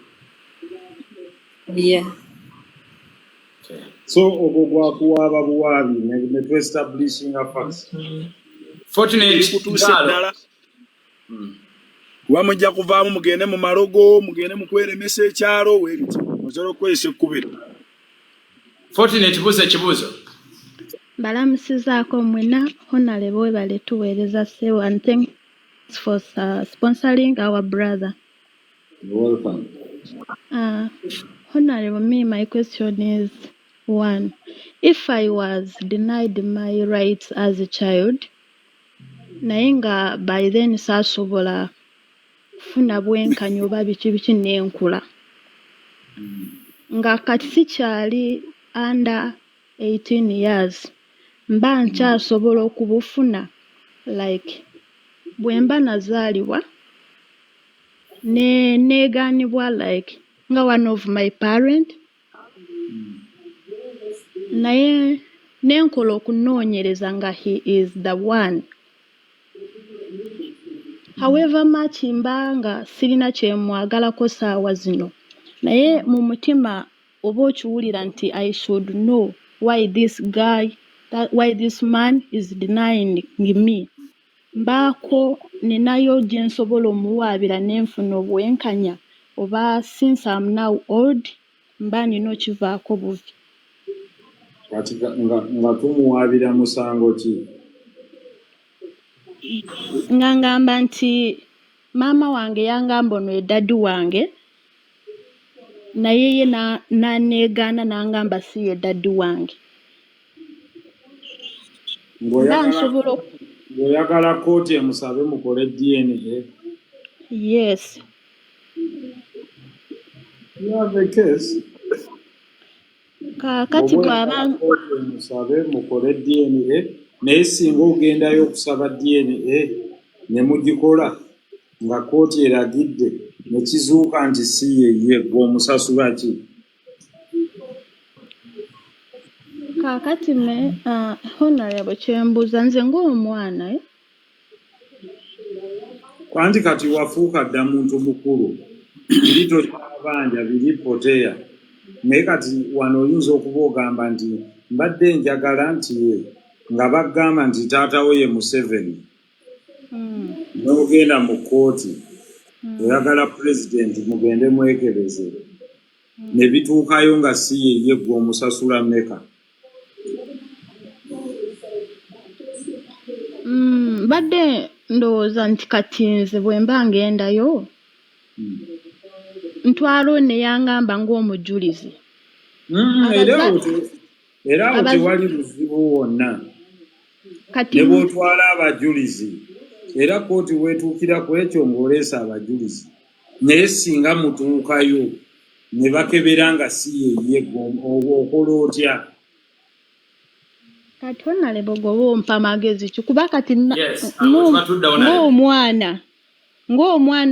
Yeah. So ogwo gwakuwaaba buwaabi ne tu-establishing a facts. Fortunate kutuusa ddala. Kuba mujja kuvaamu mugende mu malogo, mugende mu kweremesa ekyalo weebiti. Osobola okukozesa ekkubiro. Fortunate buuza ekibuuzo. Balamusizaako mwena honorable webale tuweereza ssebo, and thanks for sponsoring our brother. You're welcome. Honorable, me, my question is, one, if I was denied my rights as a child, naye nga by then saasobola kufuna bwenkanya oba biki n'enkula, nga kati sikyali under 18 years, mba nkyasobola okubufuna, like bwe mba nazaalibwa neegaanibwa like nga one of my parent, naye nenkola okunoonyereza nga he is the one, however much mba nga sirina kyemwagalako saawa zino, naye mu mutima oba okiwulira nti I should know why this guy, why this man is denying me, mbaako ninayo gye nsobola omuwaabira n'enfuna obwenkanya, oba since I'm now old mba nina okivaako buvi. Kati nga tumuwaabira musango ki? Nga ngamba nti maama wange yangamba ono ye daddy wange, naye ye naneegaana n'angamba si ye daddy wange. Ng'oyagala kooti emusabe mukole DNA? Yes. You have a case? Kaakati bw'aba musabe mukole DNA, naye singa ogendayo okusaba DNA ne mugikola nga kooti eragidde ne kizuuka nti si ye gwe omusasula ki? Kaakati honorable kyembuuza nze ng'omwana kwanti kati wafuuka dda muntu mukulu, biri tokyabanja biri poteya, naye kati wano oyinza okuba ogamba nti mbadde njagala nti ye nga bagamba nti taata we ye Museveni, n'ogenda mu kooti oyagala pulezidenti mugende mwekereze, ne bituukayo nga si ye gwe omusasula mmeka? Badde ndowooza nti kati nze bwe mba ngendayo ntwalo ne yangamba ng'omujulizi. Era awo tewali buzibu wonna ne bw'otwala abajulizi, era kooti weetuukira ku ekyo ng'oleesa abajulizi, naye singa mutuukayo ne bakebera nga si ye oba okola otya? Kati honorable gwe ompa amagezi ki? Kuba kati ng'omwana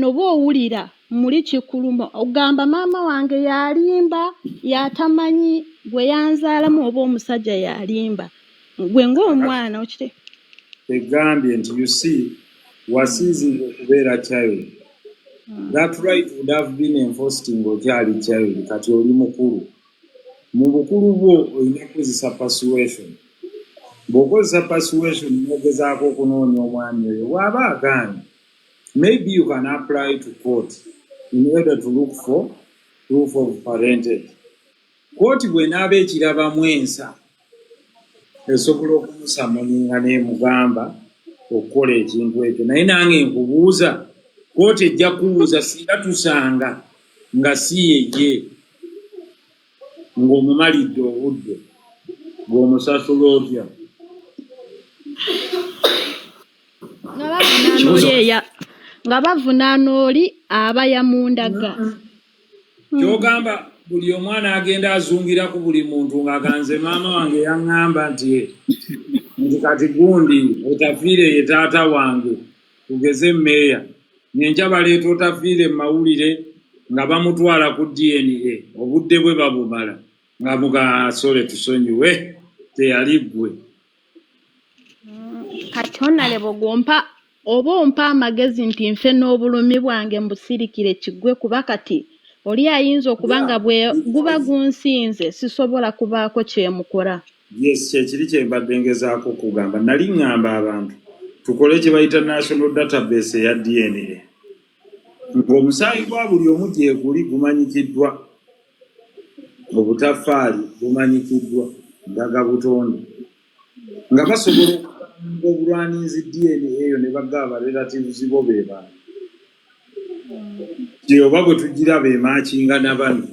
oba owulira muli kikuluma ogamba maama wange yalimba yatamanyi gwe yanzaalamu oba omusajja yalimba, gwe ng'omwana okite egambye nti you see wasiizinga okubeera child, that right would have been enforced ng'okyali child, kati oli mukulu. Mu bukulu bwo olina kukozesa persuasion. Bw'okozesa persuasion n'ogezaako okunoonya omwami oyo bw'aba agaanye, maybe you can apply to court in order to look for proof of parentage. Kooti bw'enaaba ekirabamu ensa esobola okumusamuninga n'emugamba okukola ekintu ekyo, naye nange nkubuuza, kooti ejja kubuuza singa tusanga nga si ye ng'omumalidde obudde bw'omusasula otya? nga bavunaana oli aba yamundaga. Kyogamba buli omwana agenda azungira ku buli muntu ng'aganze maama wange yaŋŋamba nti kati gundi otafiire ye taata wange, tugeze mmeeya, nyenkya baleeta otafiire mu mawulire nga bamutwala ku DNA, obudde bwe babumala nga mugasole tusonyiwe teyali ggwe. Kati honorable gwompa oba ompa amagezi nti nfe n'obulumi bwange mbusirikire kiggwe, kuba kati oli ayinza okuba nga bwe guba gunsinze sisobola kubaako kyemukora. Yes, kyekiri kye mbadde ngezaako kugamba. Nali ŋŋamba abantu tukole kye bayita national database eya DNA, ng'omusaayi gwa buli omu gye guli gumanyikiddwa, obutafaali bumanyikiddwa, ndaga butonde, nga basobola okugamba obulwanizi DNA eyo ne bagaba relatives bo be baana. Gye oba bwe tugira be maakinga na bano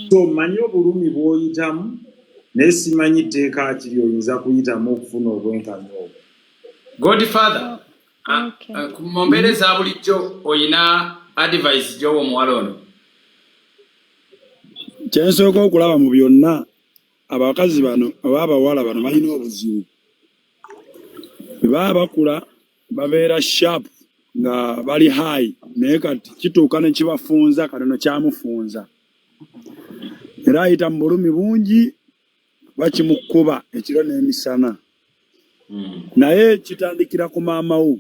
So manyi obulumi bw'oyitamu naye simanyi tteeka kiri oyinza kuyitamu okufuna obwenkanya obwo. Godfather, Okay. mu mbeera eza bulijjo oyina advice gy'owa omuwala ono? Kyensooka okulaba mu byonna abakazi bano oba abawala bano balina obuzibu. Bwe baba bakula babeera sharp nga bali high naye kati kituuka ne kibafunza katono kyamufunza. Era ayita mu bulumi bungi bakimukuba ekiro n'emisana. Naye kitandikira ku maama wo.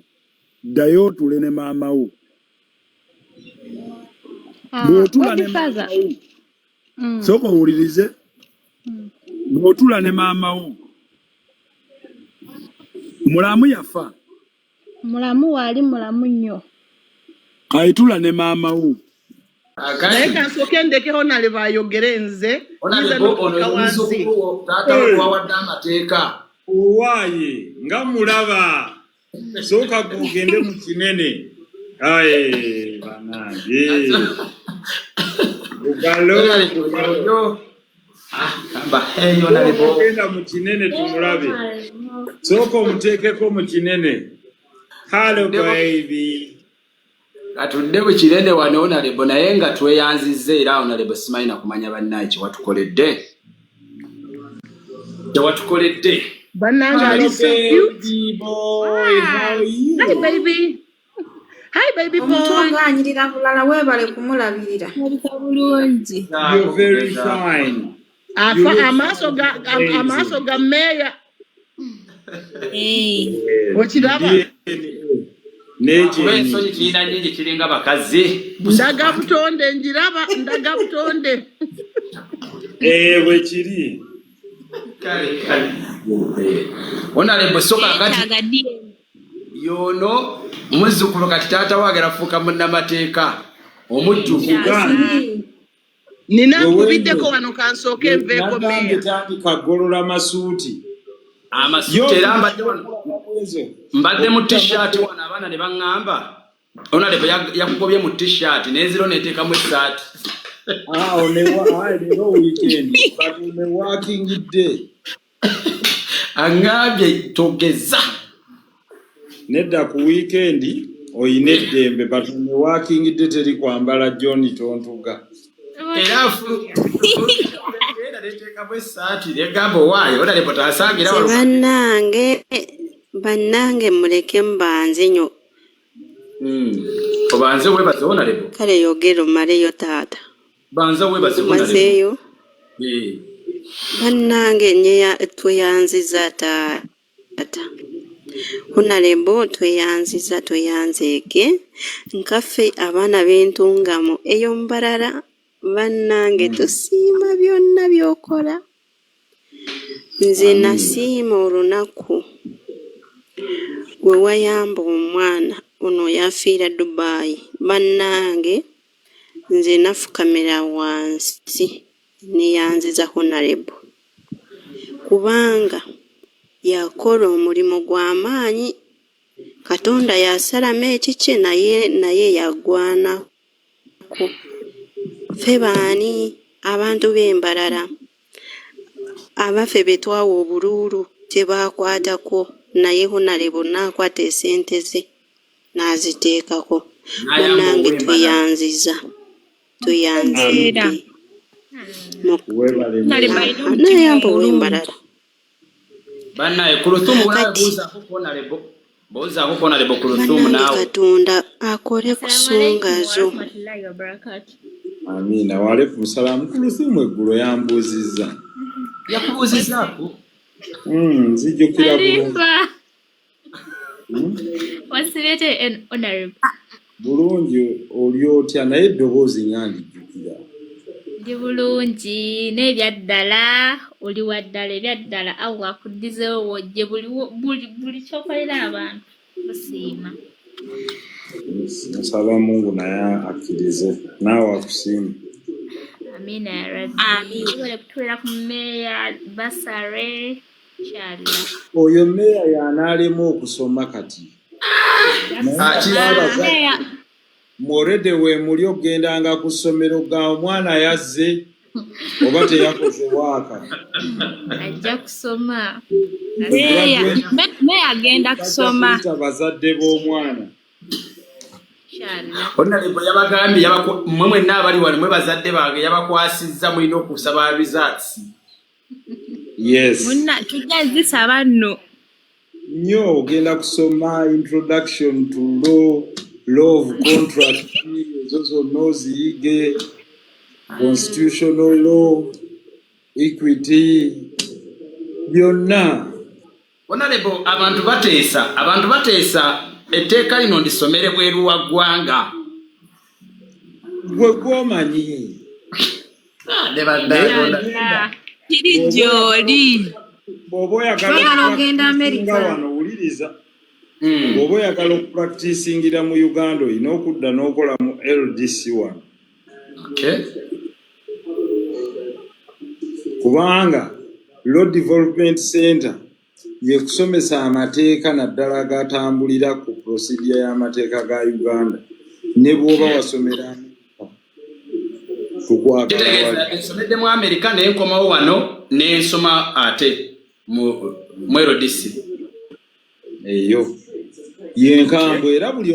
Ddayo otule ne maama wo. Bw'otula ne maama wo. Sooka owulirize. Bw'otula ne maama wo. Mulamu yafa. Mulamu wali mulamu nnyo. Kayitula ne maama wo. Naye kansooke ndekeho nale bayogere nze. Taata we wawadde amateeka. Owaaye nga mulaba. Sooka gugende mu kinene. Aye banange. Ugalo. Genda mu kinene tumulabe. Sooka omuteekeko mu kinene. Hello baby. Atudde mu kinene wano Onalebo naye nga tweyanzizza era Onalebo simanyi na kumanya bannaye kye watukoledde. Bananga so cute. Boy, how are you? Hi baby. Hi baby boy. Omuntu anyirira bulala weebale kumulabirira. Bulungi. You're very fine. Amaaso ga meya. Okiraba? Ensonyi kirina nnyingi kiringa bakazi. Ndaga butonde njiraba, ndaga butonde. Bwe kiri. Kale. Onalebo soka kati. Yono muzzukulu kati taata waagera fuuka munnamateeka. Omujjuvu. Nina nkubiddeko wano kansooke nveeko meya. Nagambe tandika golola masuuti. Amasuuti era mbadde mu t-shirt wano abaana ne baŋŋamba Onalebo yakugobye mu t-shirt n'eziro neteekamu essaati. Leero weekend but on a working day. Aŋŋambye togeza. Nedda ku weekend oyina eddembe but on a working day teri kwambala John tontuga. Era neteekamu essaati negamba owaayo Onalebo taasangira Bannange muleke mbanze nnyo. Obanze weebaze Onalebo. Kale yogera omaleyo taata. Banze weebaze Onalebo. Mazeeyo. Bannange tweyanziza taata. Onalebo tweyanzeeke. Nkaffe abaana b'entungamo ey'ombalala. Bannange tusiima byonna by'okola. Nze nasiima olunaku gwe wayamba omwana ono yafiira Dubai. Bannange nze nafukamira wansi neyanziza Onalebo kubanga yakola omulimu gw'amaanyi. Katonda yasalamu ekikye naye yagwanako. Ffe baani abantu b'embalala abaffe betwawa obululu tebakwatako naye Onalebo n'akwata esente ze n'aziteekako. Bannange tweyanziza. Nayamba ow'embalala. Bannaye ku Luthumu buuzaako ku Onalebo ku Luthumu naawe. Katonda akole ku nsonga zo. Amiina walekum salaamu. Ku Luthumu eggulo yambuuzizza. Yakubuuzizzaako? Nzijjukira bulungi. Wasireete Onalebo. Bulungi oli otya naye eddoboozi ng'andijjukira. Ndi bulungi n'ebyaddala oli waddala ebyaddala awo akuddizeewo wojje buli kyokolera abantu kusiima. Nsaba Mungu naye akkirize naawe akusiima. Amina ya Rabbi. Tubale kutubeera ku mmeeya basare kyalla. Oyo mmeeya y'anaalema okusoma kati. Mwolede we muli okugendanga ku ssomero ga omwana yazze oba teyakoze waaka ajja kusoma me agenda kusoma bazadde b'omwana Honorable yabagambye mmwe mwenna abali wano mwe bazadde bange yabakwasizza mulina okusaba results. Yes. Munna tujja zisaba nno. Nnyo ogenda kusoma introduction to law of contract ezo zonna oziyige, constitutional law, equity, byonna. Honorable abantu bateesa etteeka lino ndisomere bweru wa ggwanga. Gwe gw'omanyi. Kiri gy'oli. Bw'oba oyagala ogenda America wano wuliriza. Bw'oba oyagala okupracticingira mu Uganda olina okudda n'okola mu LDC wano. Okay. Kubanga Law Development Center yekusomesa amateeka naddala gatambulira ku procedure y'amateeka ga Uganda ne bw'oba wasomera nsomedde mu America naye nkomawo wano ne nsoma ate mu LDC eyo yenkambwe era buli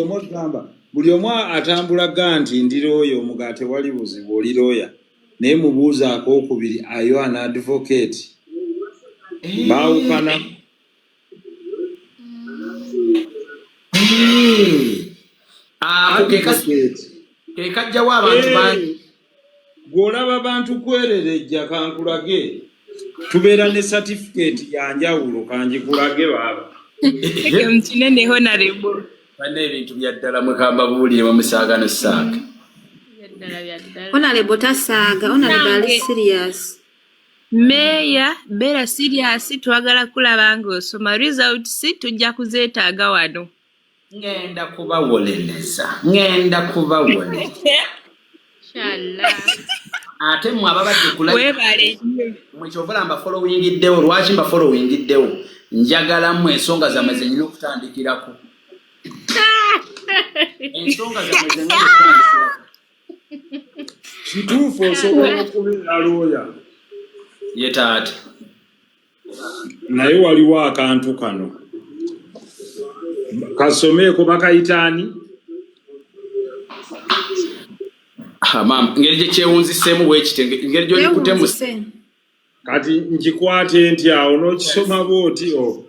omu atambulaga nti ndi looya omuga tewali buzibu oli looya naye mubuuzaako okubiri ayo an advocate baawukana kekajjawo abantu bangi gw'olaba abantu kwererejja kankulage tubeera ne certificate yanjawulo kanjikulage baaba Mkinene honorable. Bane ebintu bya ddala mukamba buulire bamusaagano saaga. Honorable tasaaga, honorable ali serious. Meya, beera serious twagala kulaba ng'osoma results tujja kuzeetaaga wano. Ngenda kubawolereza. Inshallah. Ate mwe ababadde kulaba. Weebale. Mwe kyovola mba followingiddewo, lwaki mba followingiddewo? Njagala mwe ensonga zammwe zenyina okutandikirako. Ensonga zammwe zenyina okutandikirako. Kituufu osobola okubeera looya. Ye taata. Naye waliwo akantu kano. Kasomeeko bakayitaani? Maama, ngeri gye kyewunziseemu bwekite, ngeri gy'olikutemu. Kati nkikwate ntya onookisoma bw'oti o.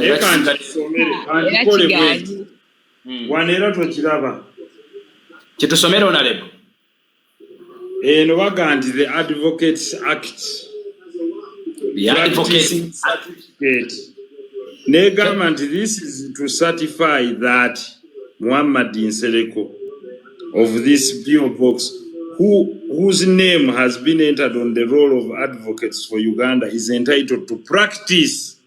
Ekandisomere andikole bweti. Wano era tokiraba. Kitusomere Honorable. Eno baga nti the Advocates Act. The Advocates Certificate. Negamba nti this is to certify that Muhammad Nsereko of this PO box whose name has been entered on the roll of advocates for Uganda is entitled to practice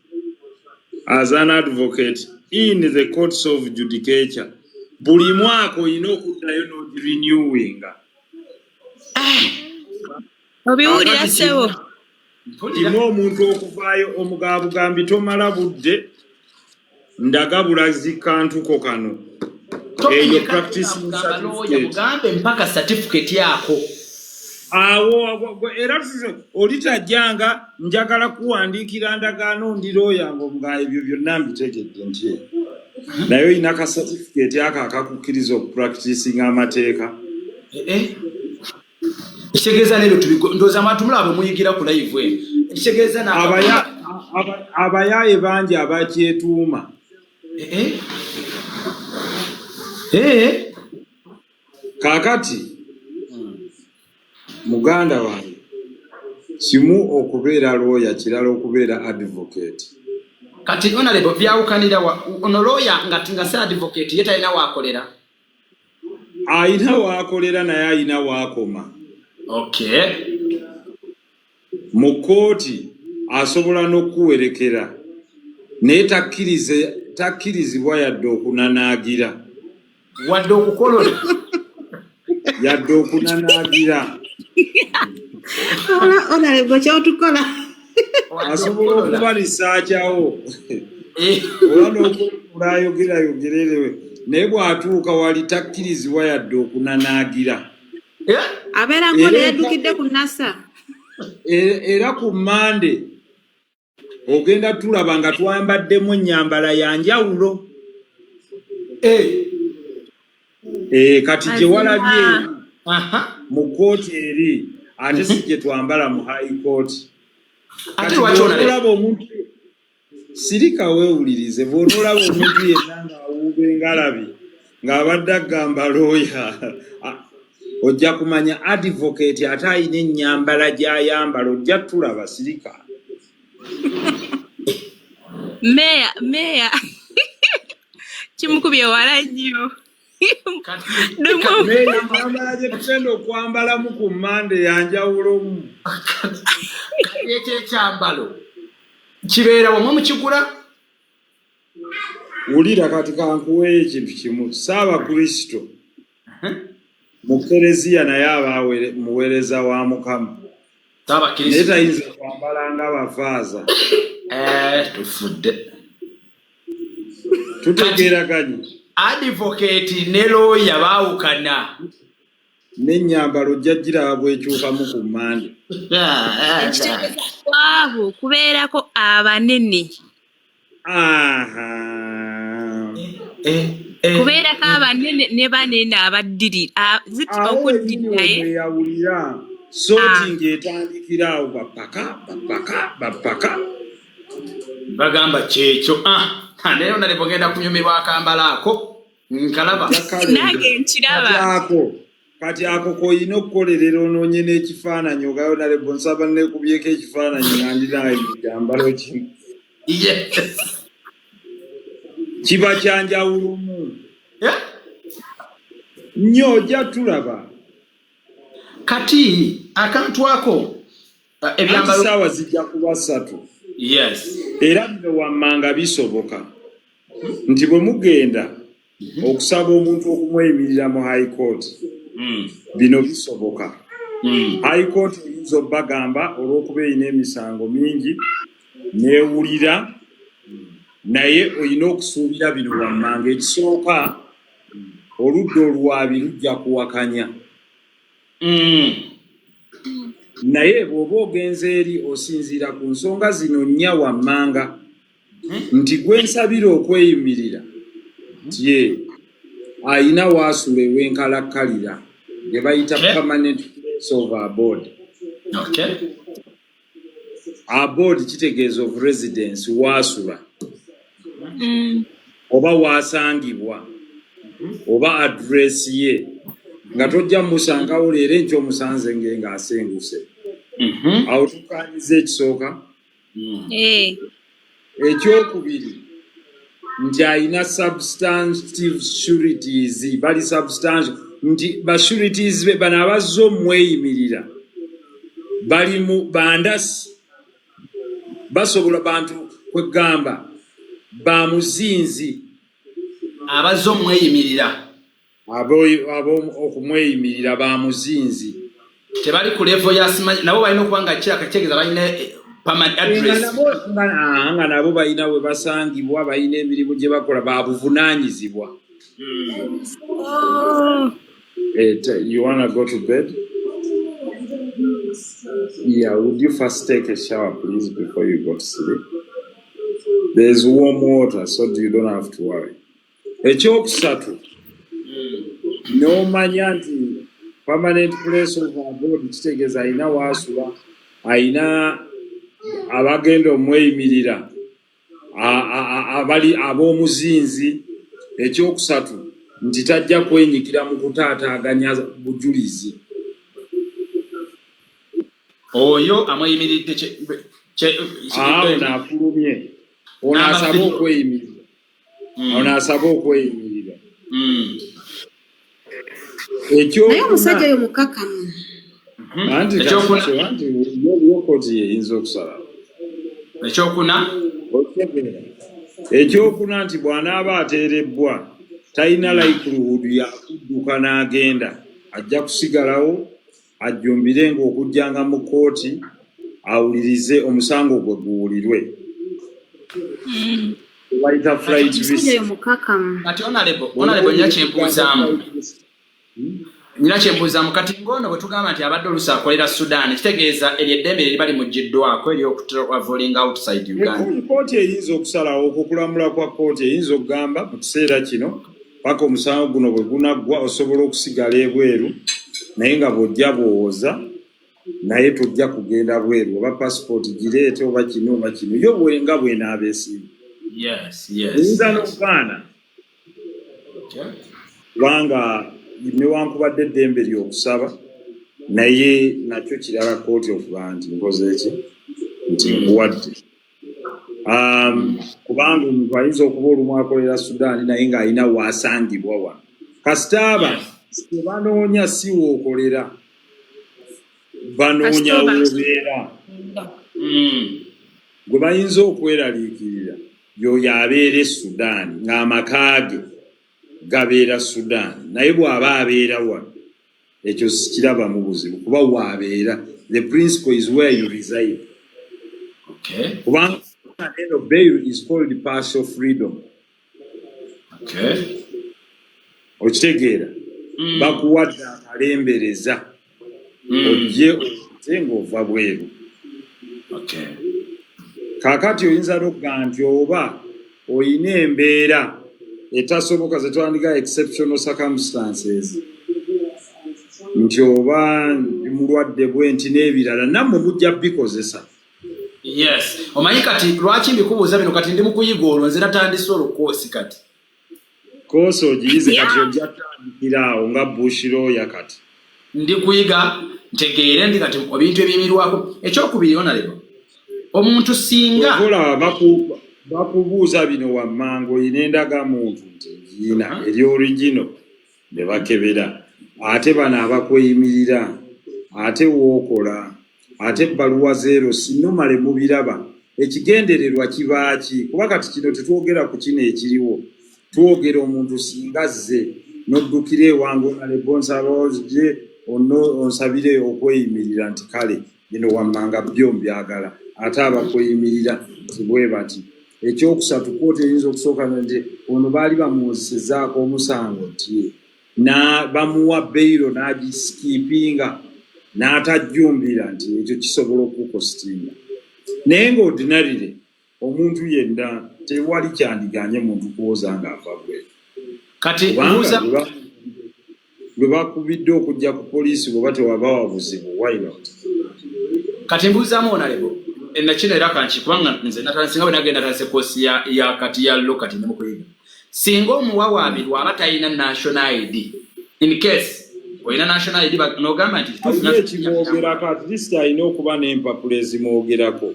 as an advocate in the courts of judicature. Buli mwaka olina okuddayo n'ogirenewinga. Obiwulira ssebo. Ima omuntu okuvaayo omugabugambi tomala budde ndaga bulazi kantuko kano. Eyo practicing certificate. Mpaka certificate yako. Awo era olitajjanga njagala kuwandiikira ndagaano ndi looya ng'omuga ebyo byonna mbitegedde nti naye olina ka certificate ako akakukkiriza okupracticing amateeka. Ekitegeeza leero ndowooza abantu mulaba muyigira ku live eno. Ekitegeeza abayaaye bangi abakyetuuma. Kaakati muganda wange kimu okubeera looya kirala okubeera advocate. Kati Honorable byawukanira ono looya nga si advocate ye talina waakolera. Ayina waakolera naye ayina waakoma. Okay. Mu kooti asobola n'okuwerekera naye takkirizibwa yadde okunanaagira. Wadde okukolola. Yadde okunanaagira. Honorable ky'otukola. Asobola okubalisaakyawo. Oba n'okulaayogererewe naye bw'atuuka wali takkirizibwa yadde okunanaagira. Abeera ng'ono yaddukidde ku NASA. Era ku Mande ogenda tulaba nga twambaddemu ennyambala ya njawulo. Kati gye walabye mu kkooti eri ate si gye twambala mu high court. Kati olaba omuntu sirika weewulirize bw'olaba omuntu yenna ng'awuuba engalabi ng'abadde agamba looya ojja kumanya advocate ate ayina ennyambala gy'ayambala ojja tulaba sirika. Meya kimukubye wala nnyo. Ennyambala gye tugenda okwambalamu ku Mande yanjawulomu. Kati ekyekyambalo kibeera wamwe mukigula. Wulira kati kankuweeyo ekintu kimu. Ssaabakristo mu Kereziya naye aba muweereza wa Mukama. Naye tayinza kwambala ng'abafaaza. Tufudde. Tutegeeraganye. Advocate ne lawyer baawukana. N'ennyambala ojja giraba bw'ekyukamu ku Mande. Abo kubeerako abanene. Kubeerako abanene ne banene abaddirira. Okuddiriraye. Sorting etandikira awo bapaka. Bagamba kyekyo. Naye onale bogenda kunyumirwa akambala ako. Nkalaba. Nange nkiraba. Kati ako koyina okukolerera onoonye n'ekifaananyi ogayo nale bonsaba nekubyeko ekifaananyi nga ndinaye mu kyambalo kimu. Kiba kyanjawulumu. Nnyo ojja tulaba. Kati akantu ako ebyambalo saawa zijja kuba 3. Yes. Era bino wammanga bisoboka nti bwe mugenda okusaba omuntu okumweyimirira mu high court. Bino bisoboka. High court eyinza obbagamba olw'okuba erina emisango mingi neewulira naye olina okusuubira bino wammanga. Ekisooka oludda olwabi lujja kuwakanya. Naye bw'oba ogenze eri osinziira ku nsonga zino nnya wammanga nti gwe nsabira okweyimirira tye ayina waasula ew'enkalakkalira gye bayita permanent place of abode. Abode kitegeeza of residence waasula oba waasangibwa oba address ye nga tojja musangawo leero enkya omusanze ng'asenguse. Awo tukanyiza ekisooka. Ekyokubiri nti ayina substantive sureties. Bali substantive nti basurities be bano abazze omweyimirira bali mu bandasi basobola bantu kwegamba ba muzinzi abazze omweyimirira abo okumweyimirira ba muzinzi tebali ku level ya simanyi nabo balina okuba nga kitegeeza balina permanent address. Nga nabo balina we basangibwa balina emirimu gye bakola ba buvunaanyizibwa. You wanna go to bed? Yeah, would you first take a shower please before you go to sleep? There's warm water so you don't have to worry. Ekyokusatu n'omanya nti permanent place of abode kitegeeza ayina waasula ayina abagenda omweyimirira abali ab'omuzinzi. Ekyokusatu nti tajja kwenyigira mu kutaataaganya bujulizi. Oyo amweyimiridde naafulumye ono asaba okweyimirira. Naye omusajja oyo mukakamu. Anti yokooti yeyinza okusala. Ekyokuna nti bw'anaaba ateerebbwa talina likelihood ya kudduka n'agenda. Ajja kusigalawo ajjumbire ng'okujjanga mu kkooti awulirize omusango gwe guwulirwe. Bayita flight risk. Kati honorable nnyo kyembuuzaamu. Nina kyembuuza mu kati ng'ono bwe tugamba nti abadde oluusi akolera Sudan kitegeeza eryo eddembe lye liba limuggyiddwako ery'okutravelling outside Uganda. Kooti eyinza okusalawo okukulamula kwa kooti eyinza okugamba mu kiseera kino paka omusango guno bwe gunaggwa osobola okusigala ebweru naye nga bw'ojja bw'owoza naye tojja kugenda bweru oba passport gireete oba kino oba kino yo bwenga bw'enaaba esiimu. Eyinza n'okugaana kubanga newankubadde eddembe ly'okusaba naye nakyo kirala kooti okuba nti nkoze ki nti nkuwadde. Kubanga omuntu ayinza okuba olumu akolera Sudan naye ng'alina waasangibwa wano kasitaaba tebanoonya si wookolera banoonya wobeera gwe bayinza okweraliikirira yoyo abeera e Sudan ng'amaka ge gabeera Sudan naye bw'aba abeera wano ekyo sikiraba mu buzibu kuba waabeera. The principle is where you reside. Kubanga at the end of bail is called partial freedom. Okitegeera bakuwadde akalembereza ojje ote ng'ova bweru. Kaakati oyinza n'okugamba nti oba oyina embeera etasoboka ze twandika exceptional circumstances nti oba mulwadde bwe nti n'ebirala nammwe mujja bikozesa. Yes. Omanyi kati lwaki mbikubuuza bino kati ndi mu kuyiga olwo nze natandise olukoosi kati. Koosi ogiyize kati ojja kutandikira awo nga bushirooya kati. Ndi kuyiga ntegeere ndi kati ebintu ebyemirwako. Ekyokubiri onalebo. Omuntu singa bakubuuza bino wammanga oyina endagamuntu nti ngiina eri origino ne bakebera ate bano abakweyimirira ate wookola ate ebbaluwa zeero sinomale mubiraba ekigendererwa kibaaki kuba kati kino tetwogera ku kino ekiriwo twogera omuntu singa zze noddukira ewange onalebo nsaba ozje onsabire okweyimirira nti kale bino wammanga byo mbyagala ate abakweyimirira nti bwe bati. Ekyokusatu kooti eyinza okusooka nti ono baali bamuwozesezaako omusango nti bamuwa beyiro n'agisikipinga n'atajjumbira nti ekyo kisobola okukostinga. Naye ng'ordinarire omuntu yenna tewali kyandiganye muntu kuwoza ng'ava bweru. Kati lwe bakubidde okujja ku poliisi bw'oba tewabawa buzibu why not? Kati mbuuzaamu onalebo nakino era kanki kubanga nze singa bwe nagenda natandise koosi ya kati ya lo kati ne mu kuyiga singa omuwawaabirwa aba talina national ID in case olina national ID n'ogamba nti ekimwogerako at least alina okuba n'empapula ezimwogerako.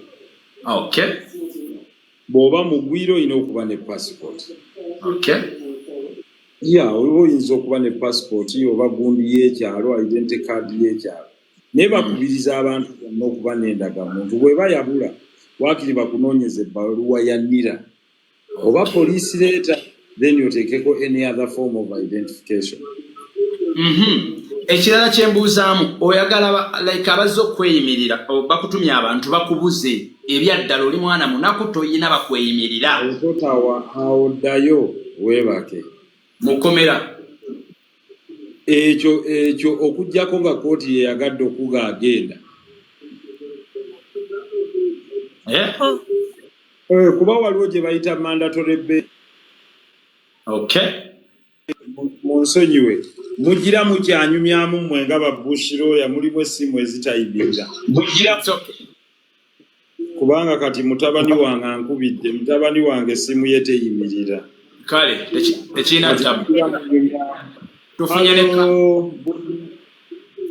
Bw'oba mugwire olina okuba ne passport. Oba oyinza okuba ne passport oba gundi y'ekyalo identity card y'ekyalo naye bakubiriza abantu bonna okuba n'endagamuntu bw'eba yabula waakiri bakunoonyeza ebbaluwa ya NIRA oba poliisi leeta then oteekeko any other form of identification. Ekirala kyembuuzaamu oyagala like abazze okweyimirira bakutumya abantu bakubuze ebyaddala oli mwana munaku toyina bakweyimirira awo ddayo weebake mukomera. Ekyo okujjako nga kooti yeyagadde okuga agenda kuba waliwo gye bayita mandatory bail. Mu nsonyiwe mugira mukyanyumyamu mmwe nga babushirooya mulimu essimu ezitayibirira kubanga kati mutabani wange ankubidde mutabani wange essimu ye teyimirira. Kale tekirina tabu. Hello.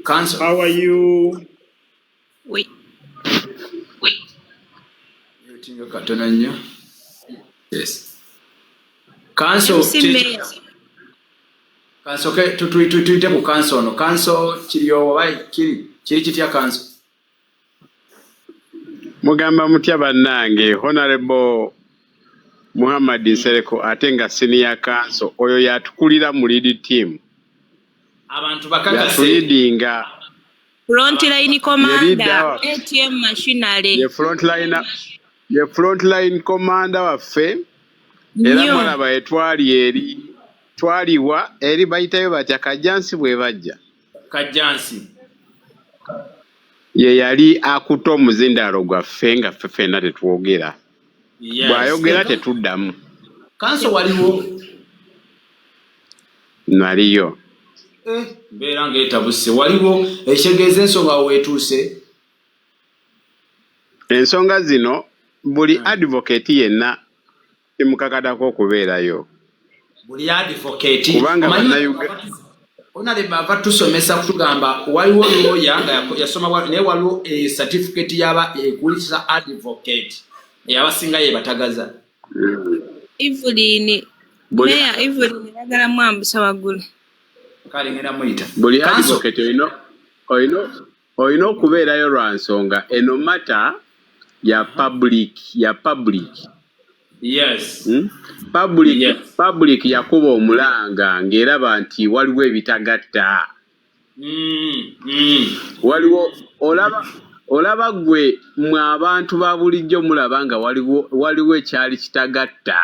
How are you? Oui. Yes. Council. Council ke tuite ku council no. Council kiriyo bai kiri kitya council. Mugamba mutya bannange Honorable Muhammad Nsereko atenga senior council oyo yatukulira mu lead team. Abantu bakakase yatulidinga frontline commander ATM machinery ye frontline commander waffe era mulaba etwali eri twaliwa eri bayitayo batya kajansi bwe bajja Kajjansi. Ye yali akuta omuzindalo gwaffe nga ffe ffenna tetwogera. Bw'ayogera tetuddamu. Kanso waliwo. Naliyo. Mbeera ng'etabuse. Waliwo ekitegeeza ensonga weetuuse. Ensonga zino buli advocate yenna kimukakatako okubeerayo. Buli advocate. Kubanga Onale bava tusomesa kutugamba waliwo lawyer nga yasoma naye waliwo certificate yaba ekulisa advocate eyabasinga ye batagaza. Evelyn bagala mwambusa waggulu. Kale ngenda muyita. Buli advocate oyina okubeerayo lwa nsonga eno matter ya public. Yes. Public yakuba omulanga ng'eraba nti waliwo ebitagatta. Waliwo olaba gwe mwe abantu ba bulijjo mulaba nga waliwo ekyali kitagatta.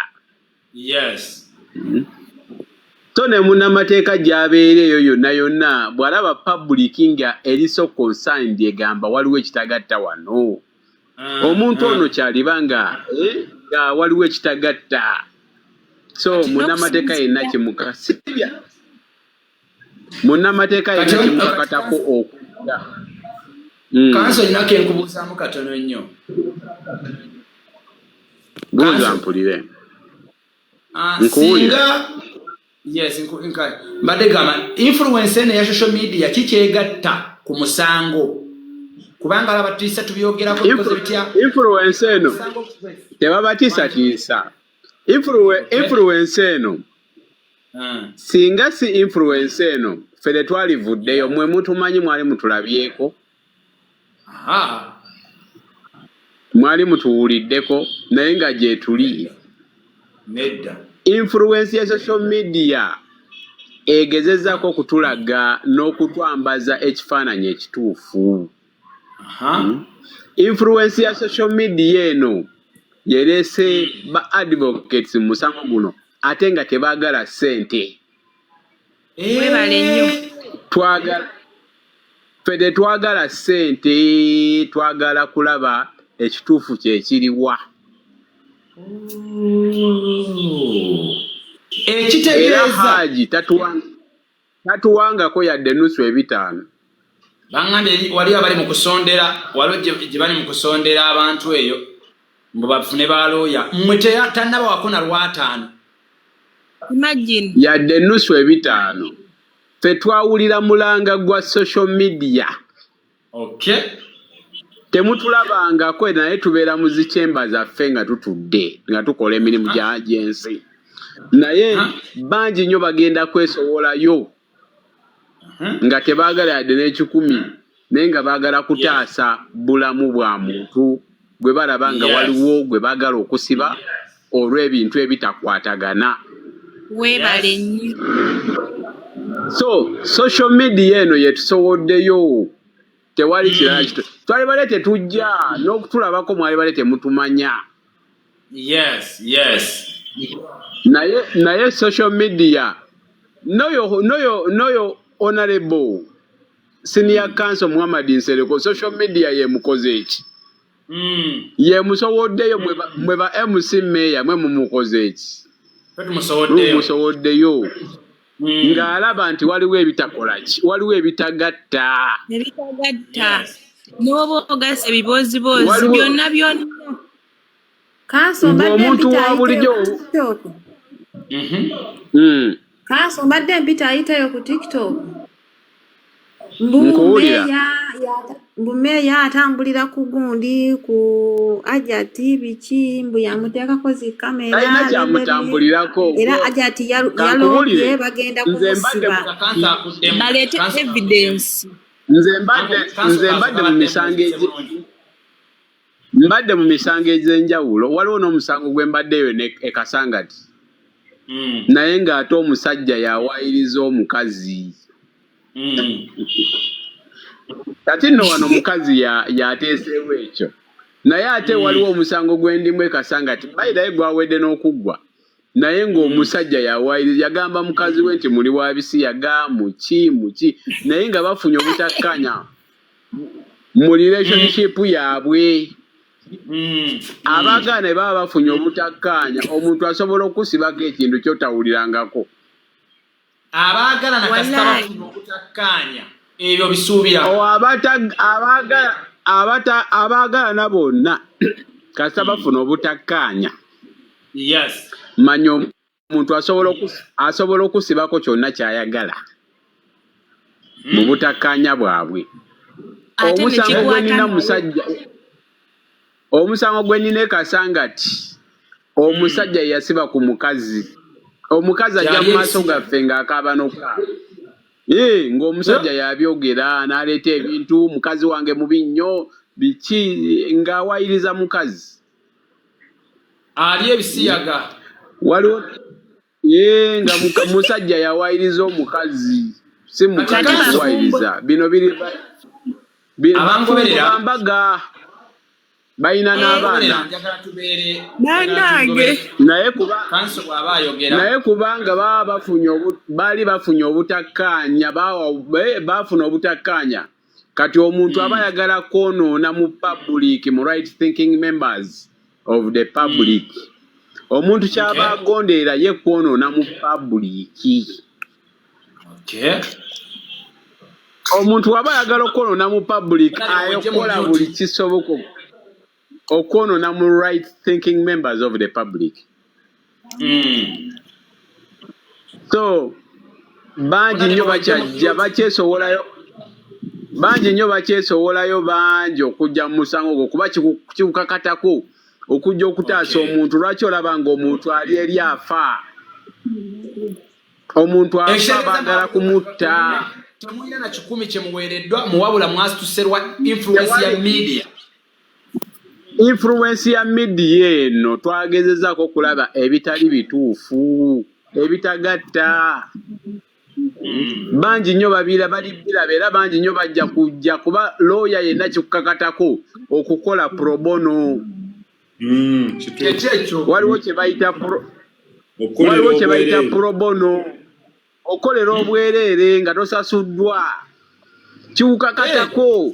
Yes. So ne munnamateeka gy'abeera eyo yonna bw'alaba public nga eri so concerned egamba waliwo ekitagatta wano. Omuntu ono kyaliba nga waliwo ekitagatta. So munnamateeka yenna kimukasibya. Munnamateeka yenna kimukakatako okudda. Kanso nyinako enkubuuzaamu katono nnyo. Buuza mpulire. Singa yes mbadde gamba influence eno ya social media kikyegatta ku musango. Kubanga alabatiisa tubyogerako bikoze bitya. Influence eno tebabatiisatiisa. Influence eno singa si influence eno ffe twalivuddeyo mwe mutumanyi mwali mutulabyeko. Mwali mutuwuliddeko naye nga gye tuli. Nedda. Influence ya social media egezezaako okutulaga n'okutwambaza ekifaananyi ekituufu. Influence ya social media eno yerese ba advocates mu musango guno ate nga tebaagala ssente. Webale nnyo. Ffe twagala ssente, twagala kulaba ekituufu kye kiriwa. Ekitegeeza Haji tatuwangako yadde nusu 5. Bangambye wali abali mu kusondera waliwo gye bali mu kusondera abantu eyo mbu bafune ba lawyer mmwe tannaba wakona Lwataano. Imagine. Yadde nusu 5. Ffe twawulira mulanga gwa social media. Okay. Temutulabangako naye tubeera mu zikyemba zaffe nga tutudde nga tukola emirimu gy'ensi. Naye bangi nnyo bagenda kwesowolayo nga tebaagala yadde n'ekikumi naye nga baagala kutaasa bulamu bwa muntu gwe balaba nga waliwo gwe baagala okusiba olw'ebintu ebitakwatagana. Webale nnyo. So social media eno yetusowoddeyo. Tewali kirala kito. Twali bale tetujja n'okutulabako mwali bale temutumanya. Yes. Naye social media noyo honorable senior counsel Muhammad Nsereko social media ye mukoze eki. Ye musowoddeyo mwe ba MC Mayor mwe mumukoze eki. Musowoddeyo. Ng'alaba nti waliwo ebitakola ki, waliwo ebitagatta. N'oba ogasa ebiboozibozi byonna. Kanso omuntu wa bulijjo. Kanso mbadde mpita ayitayo ku TikTok. Mbumeya atambulira ku gundi ku Hajjat biki mbu yamuteekako zi kamera. Ayina kyamutambulirako. Era Hajjat yalobye bagenda kumusiba. Baleete evidence. Nze mbadde mu misango ez'enjawulo. Waliwo n'omusango gwe mbaddeyo e Kasangati. Naye ng'ate omusajja yawaayiriza omukazi. Kati nno wano omukazi yateeseewo ekyo. Naye ate waliwo omusango gwendimu e Kasangati. Bayirayo gwawedde n'okuggwa. naye ng'omusajja yawaayiriza yagamba mukazi we nti muli wabisi yaga muki naye nga bafunye obutakkanya mu relationship yaabwe. Abaagaana baba bafunye obutakkanya omuntu asobola okusibako ekintu kyotawulirangako. Abaagala nakasita bafunye obutakkanya ebyo bisuubira abaagala bonna kasita bafuna obutakkanya. Yes. Manya omuntu asobola okusibako kyonna kyayagala mu butakkanya bwabwe. Omusango gwe nina ekasangati omusajja yasiba ku mukazi. Omukazi ajja mu maaso gaffe ng'akaaba n'okukaaba. Ng'omusajja yabyogera n'aleeta ebintu mukazi wange mubi nnyo biki ng'awayiriza mukazi. Ali ebisiyaga. Waliwo nga musajja yawayiriza omukazi si mukazi kuwayiriza. Bino biri abangoberera bayina n'abaana naye kubanga baali bafunye obutakkaanya baafuna obutakkaanya kati omuntu aba ayagala kwonoona mu public mu right thinking members of the public. Omuntu kyaba agonderera ye kwonoona mu public. Omuntu aba ayagala okwonoona mu public ayokola buli kisoboka okwonoona mu right thinking members of the public. So bangi nnyo bakyesowolayo bangi okujja mu musango gwo kuba kikukakatako okujja okutaasa omuntu. Lwaki olaba ng'omuntu ali eri afa? Omuntu afa baagala kumutta. Temulina na 10 kye muweereddwa muwabula mwasituserwa influence ya media. Influence ya media eno twagezezaako okulaba ebitali bituufu ebitagatta. Bangi nnyo biraba era bangi nnyo bajja kujja kuba lawyer yenna kikukakatako okukola pro bono. Waliwo kye bayita pro bono okolera obwereere nga tosasuddwa. Kikukakatako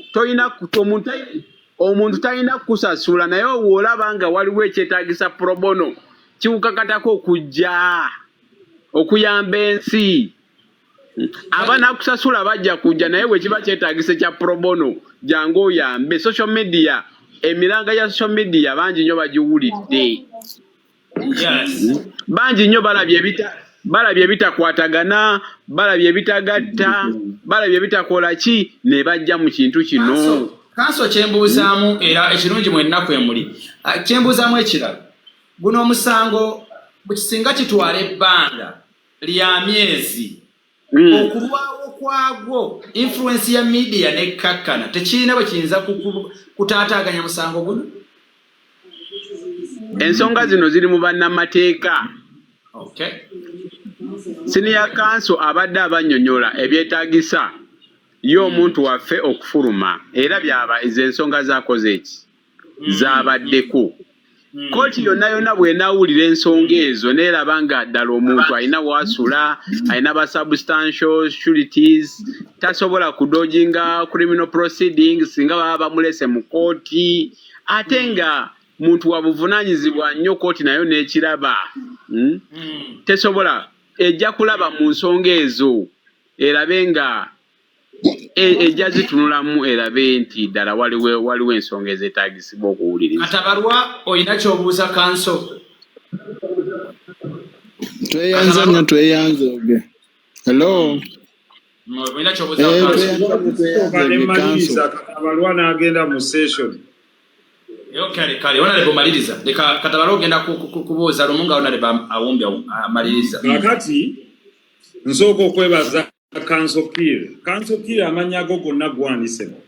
omuntu talina kusasula naye olaba nga waliwo ekyetaagisa pro bono kikukakatako okujja okuyamba ensi. Abanakusasula bajja kujja naye bwe kiba kyetaagisa kya pro bono jangu oyambe. Social media emiranga ya social media bangi nnyo bagiwulidde. Bangi nnyo balabye ebitakwatagana balabye ebitagatta balabye ebitakola ki ne bajja mu kintu kino. Kanso kyembuuzaamu era ekirungi mu ennaku emuli kyembuuzaamu ekirala guno omusango bukisinga kitwala ebbanga lya myezi okulwawo kwagwo influence ya media nekkakkana tekirina bwe kiyinza kutaataaganya musango guno. Ensonga zino ziri mu bannamateeka. Senior counsel abadde abannyonnyola ebyetaagisa y'omuntu waffe okufuluma era byaba ez'ensonga z'akoze eki z'abaddeko. Kooti yonna bw'enaawulira ensonga ezo neeraba nga ddala omuntu alina wasula alina ba substantial sureties tasobola kudojinga criminal proceedings singa baba bamulese mu kooti ate nga muntu wa buvunaanyizibwa nnyo kooti nayo n'ekiraba tesobola ejja kulaba mu nsonga ezo erabe nga ejja zitunulamu erabe nti ddala waliwo ensonga ezeetaagisibwa okuwuliriza. Katabalwa olina ky'obuuza kanso? Tweyanza nnyo tweyanze. Hello. Olina ky'obuuza kanso? Katabalwa n'agenda mu session. Kale Honorable maliriza. Leka Katabalwa ogenda kubuuza lumunga Honorable awumbya amaliriza. Kakati nsooka okwebaza Council Kiir amanya ago gonna gwanisemo.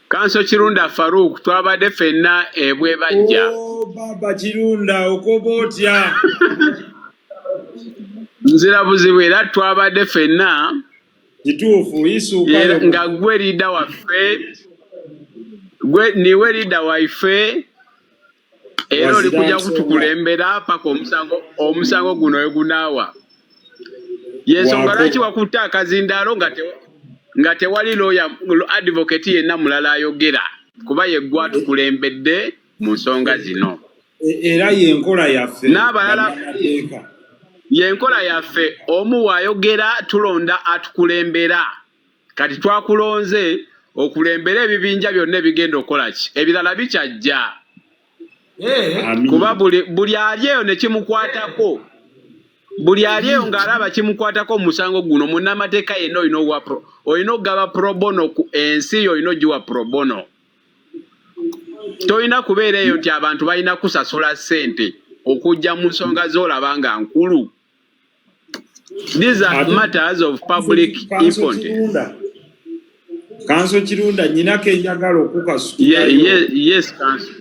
Council Kirunda Farouk twabadde ffenna ebwe bajja. Baba Kirunda okoba otya? Nzira buzibu era twabadde ffenna kituufu isuuka nga gwe liida waffe niwe liida waffe era oli kujja kutukulembera paka omusango guno wegunaawa. Yensonga lwaki wakutte akazindaalo nga tewali lawyer advocate yenna mulala ayogera kuba yeggwa tukulembedde mu nsonga zino. Era yenkola yaffe n'abalala yenkola yaffe omu waayogera tulonda atukulembera kati twakulonze okulembera ebibinja byonna ebigenda okukola ki ebirala bikyajja kuba buli alyeyo ne kimukwatako buli alyeyo ng'alaba kimukwatako mu musango guno munnamateeka yenna olina okugaba pro bono ku ensi yo olina ogiwa pro bono. Tolina kubeera eyo nti abantu balina kusasula ssente okujja mu nsonga z'olaba nga nkulu. These are matters of public importance. Kanso Kirunda nyinako enjagala okukasukirayo. Yes, Kanso.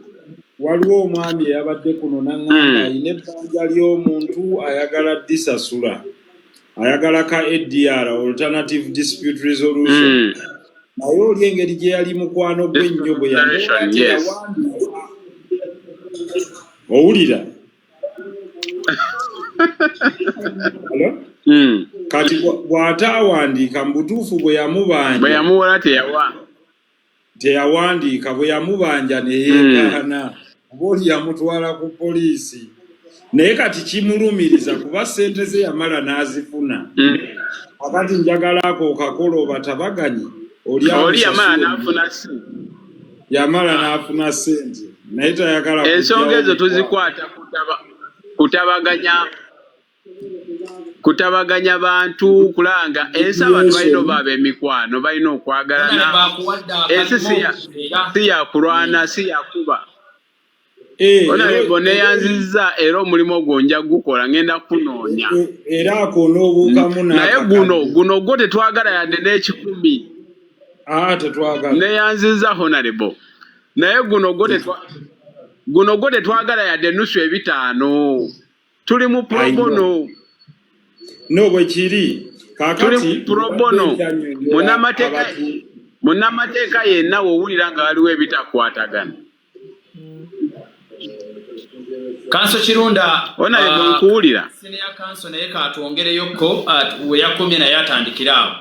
Waliwo omwami eyabadde kuno n'aŋŋamba ayina ebbanja ly'omuntu ayagala disasula. Ayagala ka ADR, Alternative Dispute Resolution. Naye oli engeri gye yali mukwano gw'ennyo bwe yawandiika. Owulira? Kati bw'ataawandiika mu butuufu bwe yamubanja. Bwe yamuwola teyawandiika bwe yamubanja ne yeegaana. Oba yamutwala ku poliisi. Naye kati kimulumiriza kuba ssente ze yamala n'azifuna. Akati njagala ako okakola obatabaganye. Oli yamala n'afuna ssente. Naye tayagala ensonga ezo tuzikwata kutabaganya bantu kulanga ensi abantu balina obaaba emikwano balina okwagalana. Ensi si yakulwana si yakuba. Honorable neyanzizza era omulimu ogwo nja gukola ngenda kunoonya. Era ako n'obuukamu naye guno gwo tetwagala yadde n'ekikumi. Tetwagala. Neyanzizza Honorable. Naye guno gwo tetwagala yadde nusu ebitaano. Tuli mu pro bono. No bwe kiri. Tuli pro bono. Munnamateeka yenna w'owulira nga waliwo ebitakwatagana. Kanso Kirunda Honorable nkuwulira. Senior Kanso naye katwongereyoko we yakomye naye atandikira awo.